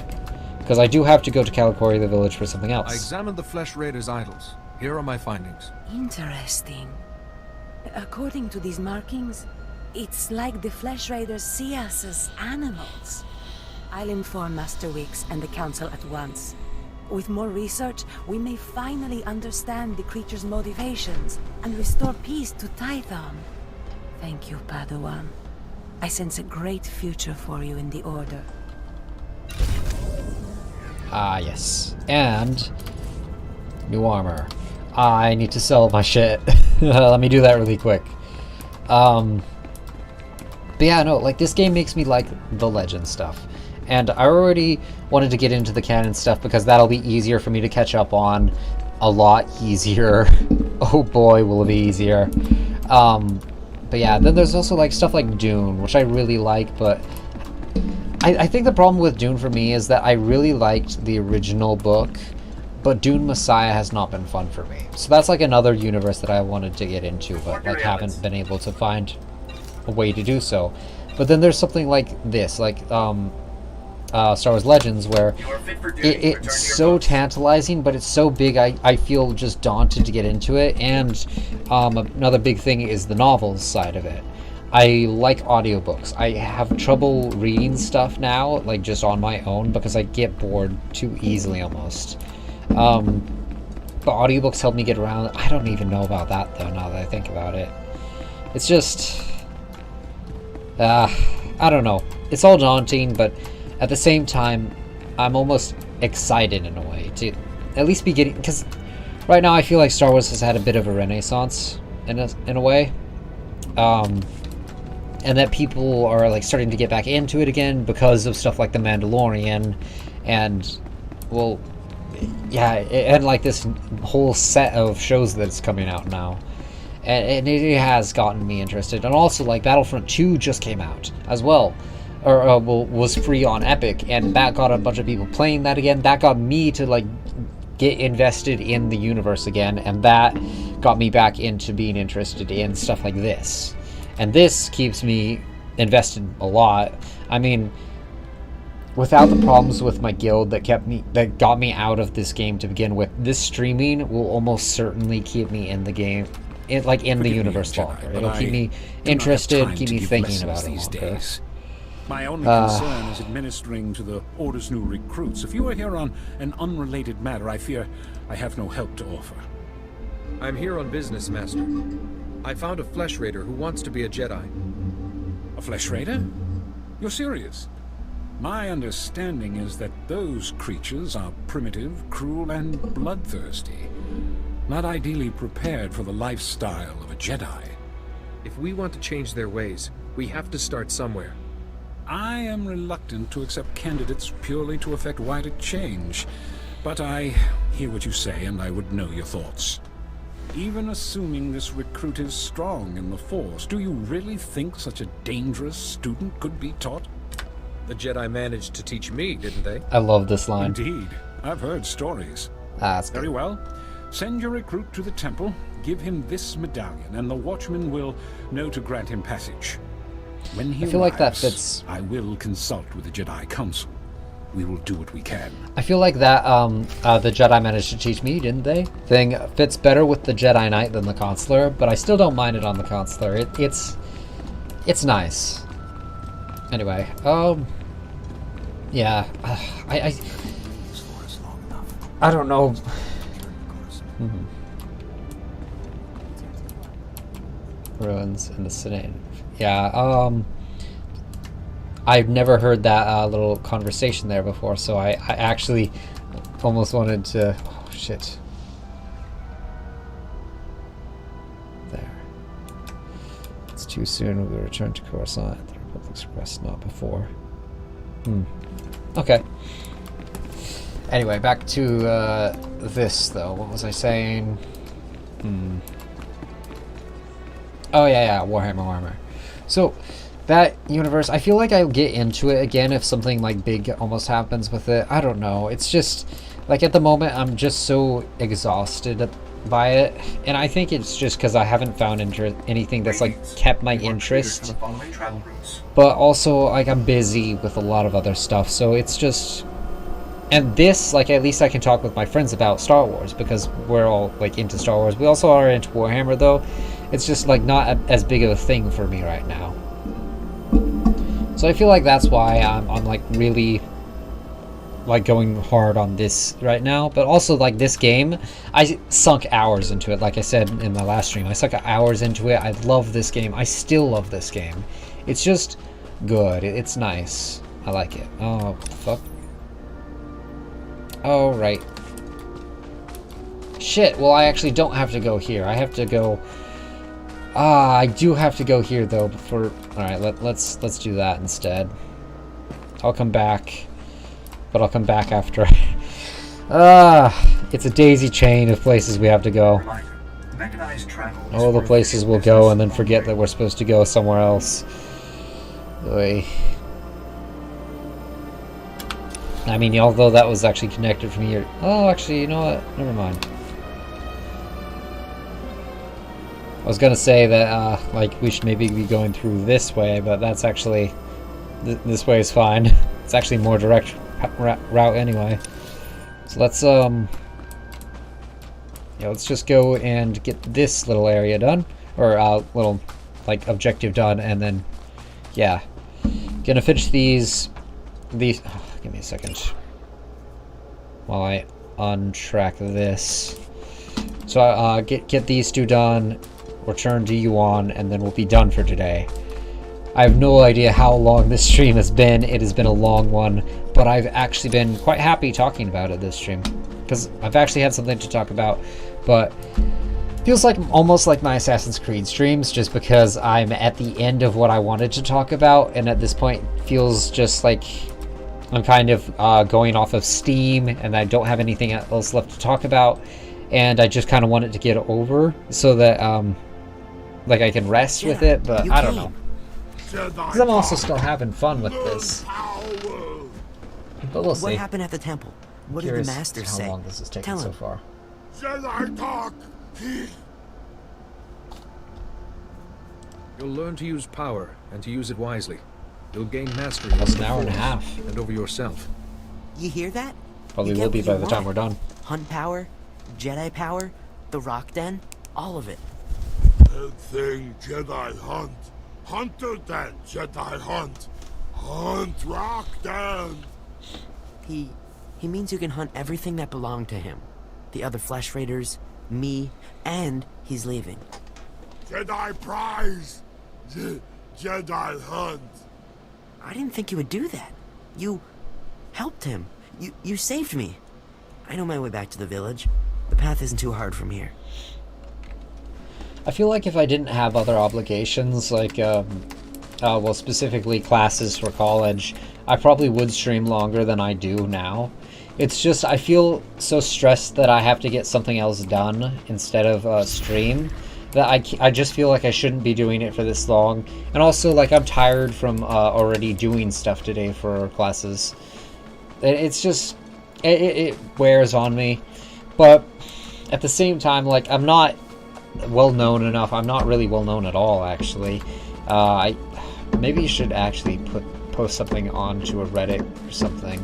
Because I do have to go to Kalikori, the village, for something else. I examined the Flesh Raiders' idols. Here are my findings. Interesting. According to these markings, it's like the Flesh Raiders see us as animals. I'll inform Master Wicks and the Council at once. With more research, we may finally understand the creature's motivations and restore peace to Tython. Thank you, Padawan. I sense a great future for you in the Order. Ah, yes. And new armor. I need to sell my shit. Let me do that really quick. But yeah, no, like, this game makes me like the Legend stuff. And I already wanted to get into the canon stuff because that'll be easier for me to catch up on. A lot easier. Oh boy, will it be easier. But yeah, then there's also like stuff like Dune, which I really like, but I think the problem with Dune for me is that I really liked the original book, but Dune Messiah has not been fun for me. So that's like another universe that I wanted to get into, but like haven't been able to find a way to do so. But then there's something like this, like Star Wars Legends, where it's so tantalizing, but it's so big I feel just daunted to get into it. And another big thing is the novels side of it. I like audiobooks. I have trouble reading stuff now, like just on my own, because I get bored too easily almost. But audiobooks help me get around. I don't even know about that though, now that I think about it. It's just I don't know. It's all daunting, but at the same time, I'm almost excited in a way to at least be getting, because right now I feel like Star Wars has had a bit of a renaissance in a way, and that people are like starting to get back into it again because of stuff like The Mandalorian, and well, yeah, and like this whole set of shows that's coming out now. And it has gotten me interested. And also, like, Battlefront 2 just came out as well. Or was free on Epic. And that got a bunch of people playing that again. That got me to, like, get invested in the universe again. And that got me back into being interested in stuff like this. And this keeps me invested a lot. I mean, without the problems with my guild that got me out of this game to begin with, this streaming will almost certainly keep me in the game. In the universe longer. It'll keep me interested, keep me thinking about it longer. Days. My only concern is administering to the Order's new recruits. If you are here on an unrelated matter, I fear I have no help to offer. I'm here on business, Master. I found a Flesh Raider who wants to be a Jedi. A Flesh Raider? You're serious? My understanding is that those creatures are primitive, cruel, and bloodthirsty. Not ideally prepared for the lifestyle of a Jedi. If we want to change their ways, we have to start somewhere. I am reluctant to accept candidates purely to effect wider change, but I hear what you say and I would know your thoughts. Even assuming this recruit is strong in the Force, do you really think such a dangerous student could be taught? The Jedi managed to teach me, didn't they? I love this line. Indeed. I've heard stories. That's very well. Send your recruit to the temple, give him this medallion, and the watchman will know to grant him passage. When he I feel like that arrives, fits. I will consult with the Jedi Council. We will do what we can. I feel like that the Jedi managed to teach me, didn't they? Thing fits better with the Jedi Knight than the Consular, but I still don't mind it on the Consular. It's nice. Anyway, yeah, I don't know. Ruins in the Senate. Yeah, I've never heard that little conversation there before, so I actually almost wanted to... Oh, shit. There. It's too soon. We return to Coruscant at the Republic's request, not before. Okay. Anyway, back to this, though. What was I saying? Oh, yeah, Warhammer. So, that universe, I feel like I'll get into it again if something, like, big almost happens with it. I don't know. It's just, like, at the moment, I'm just so exhausted by it. And I think it's just because I haven't found anything that's, like, kept my interest. But also, like, I'm busy with a lot of other stuff, so it's just... And this, like, at least I can talk with my friends about Star Wars, because we're all, like, into Star Wars. We also are into Warhammer, though. It's just, like, not as big of a thing for me right now. So I feel like that's why I'm like, really, like, going hard on this right now. But also, like, this game, I sunk hours into it. Like I said in my last stream, I sunk hours into it. I love this game. I still love this game. It's just good. It's nice. I like it. Oh, what the fuck? Oh, right. Shit, well, I actually don't have to go here. I have to go... I do have to go here, though, before... Alright, let's do that instead. I'll come back. But I'll come back after... it's a daisy chain of places we have to go. All the places we'll go and then forget that we're supposed to go somewhere else. Oy. I mean, although that was actually connected from here. Oh, actually, you know what? Never mind. I was gonna say that, like, we should maybe be going through this way, but that's actually... this way is fine. It's actually more direct route anyway. So let's, yeah, let's just go and get this little area done. Or, little, like, objective done, and then, yeah. Gonna finish these... Oh, give me a second. While I untrack this. So, get these two done, return to Yuan, and then we'll be done for today. I have no idea how long this stream has been. It has been a long one, but I've actually been quite happy talking about it this stream. Because I've actually had something to talk about, but... feels like almost like my Assassin's Creed streams, just because I'm at the end of what I wanted to talk about, and at this point feels just like I'm kind of going off of steam, and I don't have anything else left to talk about, and I just kind of want it to get over so that like I can rest with it, but I don't know. Because I'm also still having fun with this. But we'll see. What happened at the temple? What did the master say? How long this has taken so far? Jedi talk! You'll learn to use power, and to use it wisely. You'll gain mastery Almost over an hour and a half. and over yourself. You hear that? Probably will be by the time we're done. Hunt power, Jedi power, the Rock Den, all of it. That thing Jedi hunt. Hunter Den Jedi hunt. Hunt Rock Den. He means you can hunt everything that belonged to him. The other Flesh Raiders, me, and he's leaving. Jedi prize. Jedi hunt. I didn't think you would do that. You helped him. You saved me. I know my way back to the village. The path isn't too hard from here. I feel like if I didn't have other obligations, like, well, specifically classes for college, I probably would stream longer than I do now. It's just, I feel so stressed that I have to get something else done instead of stream, that I just feel like I shouldn't be doing it for this long. And also, like, I'm tired from already doing stuff today for classes. It's just, it wears on me. But at the same time, like, I'm not well-known enough. I'm not really well-known at all, actually. Maybe you should actually post something onto a Reddit or something.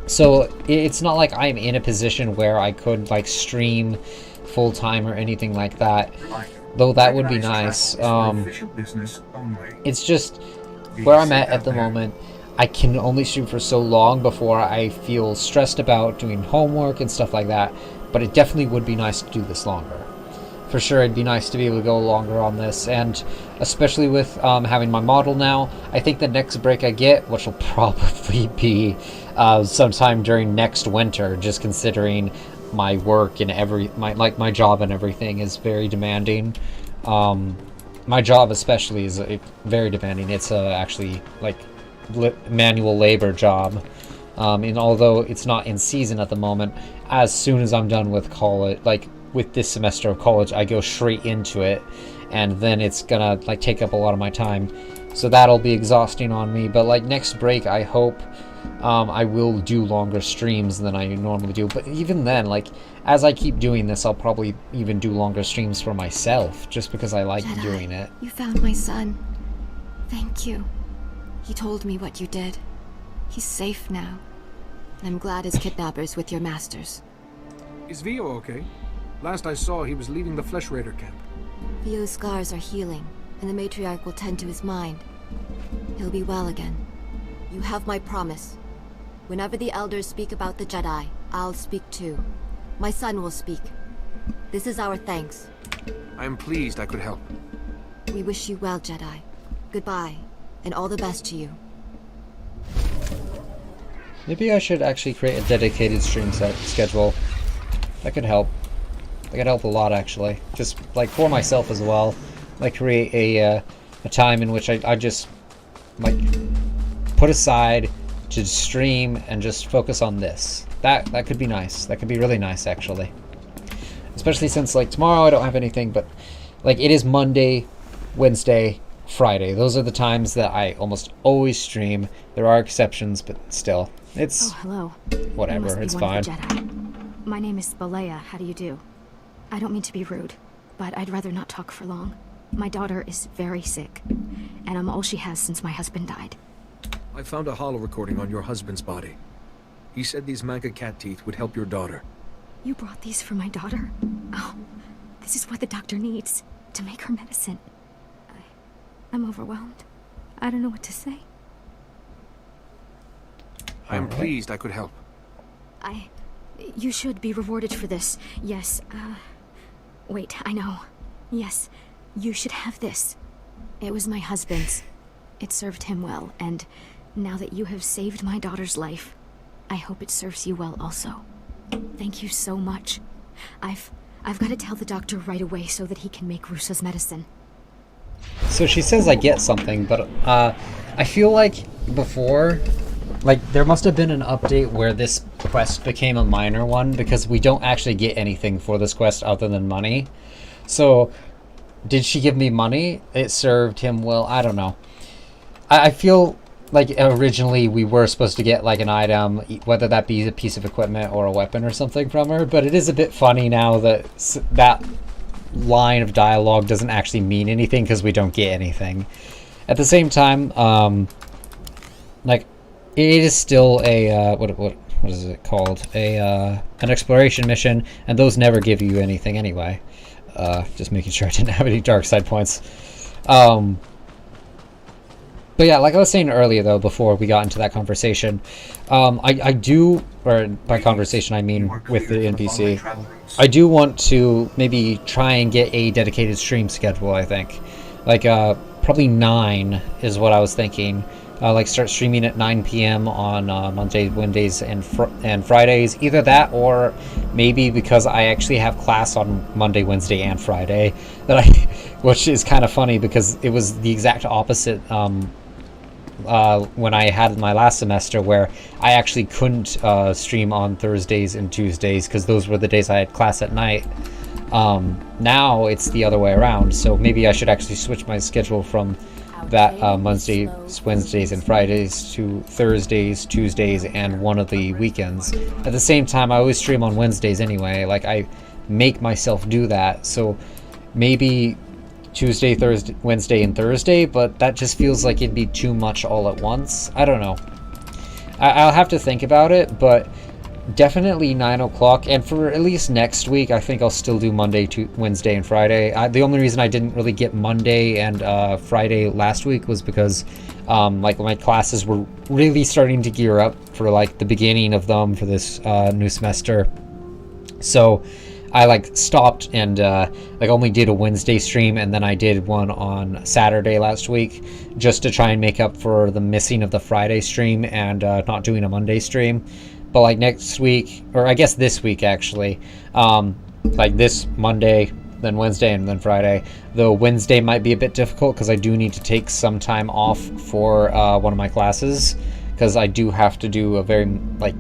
So it's not like I'm in a position where I could, like, stream full-time or anything like that, though that would be nice. It's just where I'm at the moment. I can only stream for so long before I feel stressed about doing homework and stuff like that, but it definitely would be nice to do this longer. For sure, it'd be nice to be able to go longer on this, and especially with having my model now, I think the next break I get, which will probably be sometime during next winter, just considering my work and my job and everything is very demanding. My job especially is very demanding. It's actually like manual labor job, and although it's not in season at the moment, as soon as I'm done with college, like with this semester of college, I go straight into it, and then it's gonna like take up a lot of my time, so that'll be exhausting on me. But like next break, I hope I will do longer streams than I normally do. But even then, like as I keep doing this, I'll probably even do longer streams for myself, just because I like Jedi, doing it. You found my son. Thank you. He told me what you did. He's safe now. I'm glad his kidnapper's with your masters. Is Vio okay? Last I saw, he was leaving the Flesh Raider camp. Vio's scars are healing, and the matriarch will tend to his mind. He'll be well again. You have my promise. Whenever the elders speak about the Jedi, I'll speak too. My son will speak. This is our thanks. I am pleased I could help. We wish you well, Jedi. Goodbye, and all the best to you. Maybe I should actually create a dedicated stream schedule. That could help. That could help a lot, actually. Just, like, for myself as well. Like, create a time in which I just, like, put aside to stream and just focus on this. That could be nice. That could be really nice, actually. Especially since, like, tomorrow I don't have anything, but, like, it is Monday, Wednesday, Friday. Those are the times that I almost always stream. There are exceptions, but still. It's... Oh, hello. Whatever, it's fine. My name is Balea. How do you do? I don't mean to be rude, but I'd rather not talk for long. My daughter is very sick, and I'm all she has since my husband died. I found a holo recording on your husband's body. He said these manga cat teeth would help your daughter. You brought these for my daughter? Oh, this is what the doctor needs to make her medicine. I'm overwhelmed. I don't know what to say. I am pleased I could help. You should be rewarded for this. Yes, wait, I know. Yes, you should have this. It was my husband's. It served him well, and now that you have saved my daughter's life, I hope it serves you well also. Thank you so much. I've got to tell the doctor right away so that he can make Rusa's medicine. So she says I get something, but I feel like before, like, there must have been an update where this quest became a minor one, because we don't actually get anything for this quest other than money. So, did she give me money? It served him well. I don't know. I feel like originally we were supposed to get, like, an item, whether that be a piece of equipment or a weapon or something from her, but it is a bit funny now that that line of dialogue doesn't actually mean anything because we don't get anything. At the same time, like, it is still a what is it called? An exploration mission, and those never give you anything anyway. Just making sure I didn't have any dark side points. But yeah, like I was saying earlier, though, before we got into that conversation, I do, or by conversation I mean with the NPC, I do want to maybe try and get a dedicated stream schedule, I think. Like, probably 9 is what I was thinking. Like, start streaming at 9 p.m. on Mondays, Wednesdays, and Fridays. Either that, or maybe because I actually have class on Monday, Wednesday, and Friday, that which is kind of funny because it was the exact opposite when I had my last semester, where I actually couldn't stream on Thursdays and Tuesdays because those were the days I had class at night. Now it's the other way around, so maybe I should actually switch my schedule from that Mondays, Wednesdays, and Fridays to Thursdays, Tuesdays, and one of the weekends. At the same time, I always stream on Wednesdays anyway. Like, I make myself do that, so maybe Tuesday, Thursday, Wednesday, and Thursday, but that just feels like it'd be too much all at once. I don't know. I'll have to think about it, but definitely 9 o'clock, and for at least next week, I think I'll still do Monday, Wednesday, and Friday. The only reason I didn't really get Monday and Friday last week was because like, my classes were really starting to gear up for, like, the beginning of them for this new semester. So I, like, stopped and like, only did a Wednesday stream, and then I did one on Saturday last week just to try and make up for the missing of the Friday stream and not doing a Monday stream. But, like, next week, or I guess this week actually, like this Monday, then Wednesday, and then Friday. Though Wednesday might be a bit difficult because I do need to take some time off for one of my classes, because I do have to do a very, like,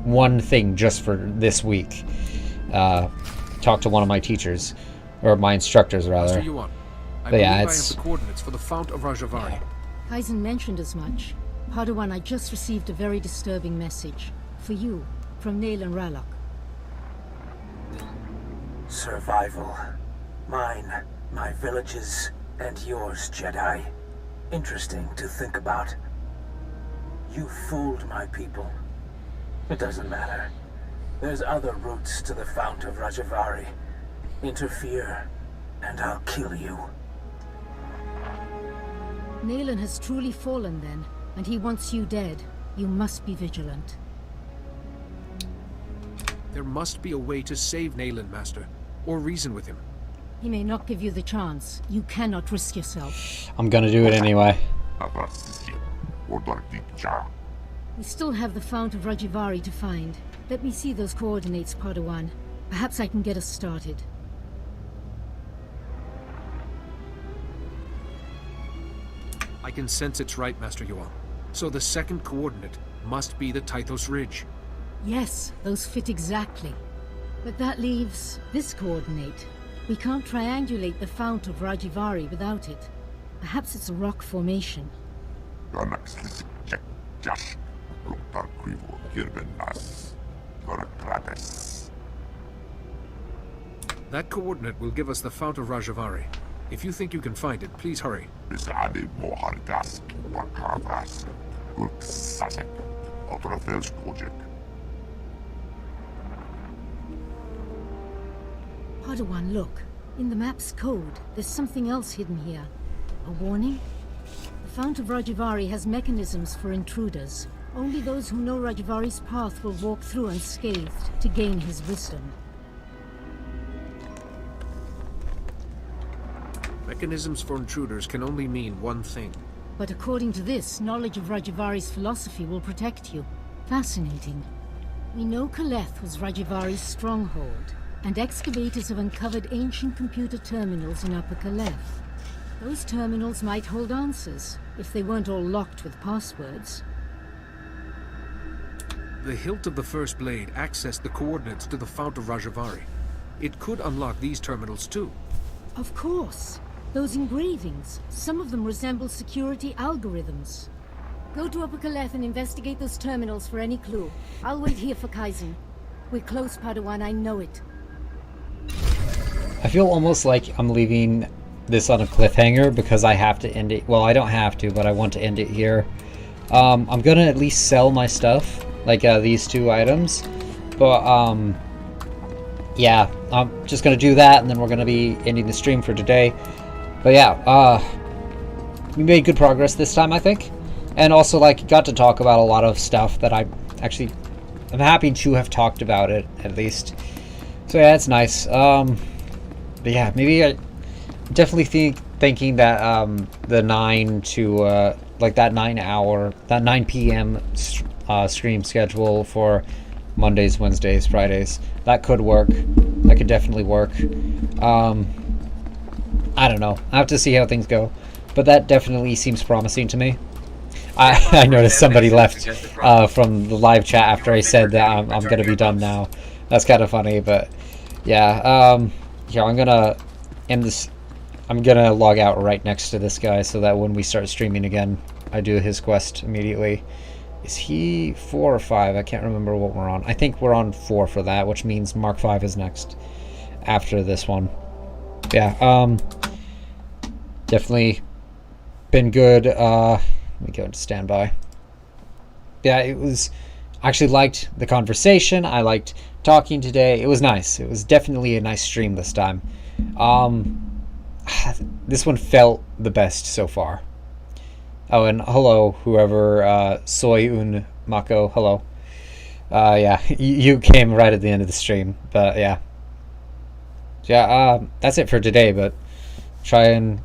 one thing just for this week. Talk to one of my teachers, or my instructors rather. Master Yuan, I believe I have the coordinates for the Fount of Rajavari. Kaizen mentioned as much. Padawan, I just received a very disturbing message. For you, from Nail and Ralok. Survival. Mine, my villages, and yours, Jedi. Interesting to think about. You fooled my people. It doesn't matter. There's other routes to the Fount of Rajavari. Interfere, and I'll kill you. Nayland has truly fallen then, and he wants you dead. You must be vigilant. There must be a way to save Nayland, Master, or reason with him. He may not give you the chance. You cannot risk yourself. I'm gonna do it anyway. We still have the Fount of Rajivari to find. Let me see those coordinates, Padawan. Perhaps I can get us started. I can sense it's right, Master Yuan. So the second coordinate must be the Tythos Ridge. Yes, those fit exactly. But that leaves this coordinate. We can't triangulate the Fount of Rajivari without it. Perhaps it's a rock formation. That coordinate will give us the Fount of Rajavari. If you think you can find it, please hurry. Padawan, look. In the map's code, there's something else hidden here. A warning? The Fount of Rajivari has mechanisms for intruders. Only those who know Rajavari's path will walk through unscathed to gain his wisdom. Mechanisms for intruders can only mean one thing. But according to this, knowledge of Rajavari's philosophy will protect you. Fascinating. We know Kaleth was Rajavari's stronghold, and excavators have uncovered ancient computer terminals in Upper Kaleth. Those terminals might hold answers, if they weren't all locked with passwords. The hilt of the first blade accessed the coordinates to the Fount of Rajavari. It could unlock these terminals too. Of course. Those engravings, some of them resemble security algorithms. Go to Upper Kaleth and investigate those terminals for any clue. I'll wait here for Kaizen. We're close, Padawan, I know it. I feel almost like I'm leaving this on a cliffhanger because I have to end it. Well, I don't have to, but I want to end it here. I'm gonna at least sell my stuff, like these two items. But yeah, I'm just gonna do that, and then we're gonna be ending the stream for today. But yeah, we made good progress this time, I think, and also like got to talk about a lot of stuff that I'm happy to have talked about it at least. So yeah, it's nice. But yeah, maybe I definitely thinking that the 9 to like that 9 p.m. Stream schedule for Mondays, Wednesdays, Fridays, that could work. That could definitely work. I don't know. I have to see how things go, but that definitely seems promising to me. I noticed somebody left from the live chat after I said that I'm gonna be done now. That's kind of funny, but yeah. Yeah, I'm gonna end this. I'm gonna log out right next to this guy so that when we start streaming again, I do his quest immediately. Is he 4 or 5? I can't remember what we're on. I think we're on 4 for that, which means Mark 5 is next after this one. Yeah, definitely been good. Let me go into standby. Yeah, it was. I actually liked the conversation. I liked talking today. It was nice. It was definitely a nice stream this time. This one felt the best so far. Oh, and hello, whoever, Soy Un Mako, hello. Yeah, you came right at the end of the stream, but yeah. Yeah, that's it for today, but try and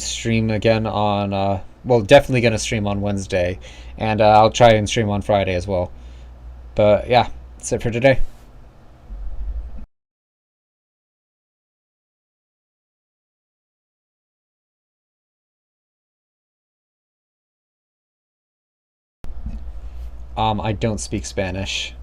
stream again on, well, definitely gonna stream on Wednesday, and I'll try and stream on Friday as well. But yeah, that's it for today. I don't speak Spanish.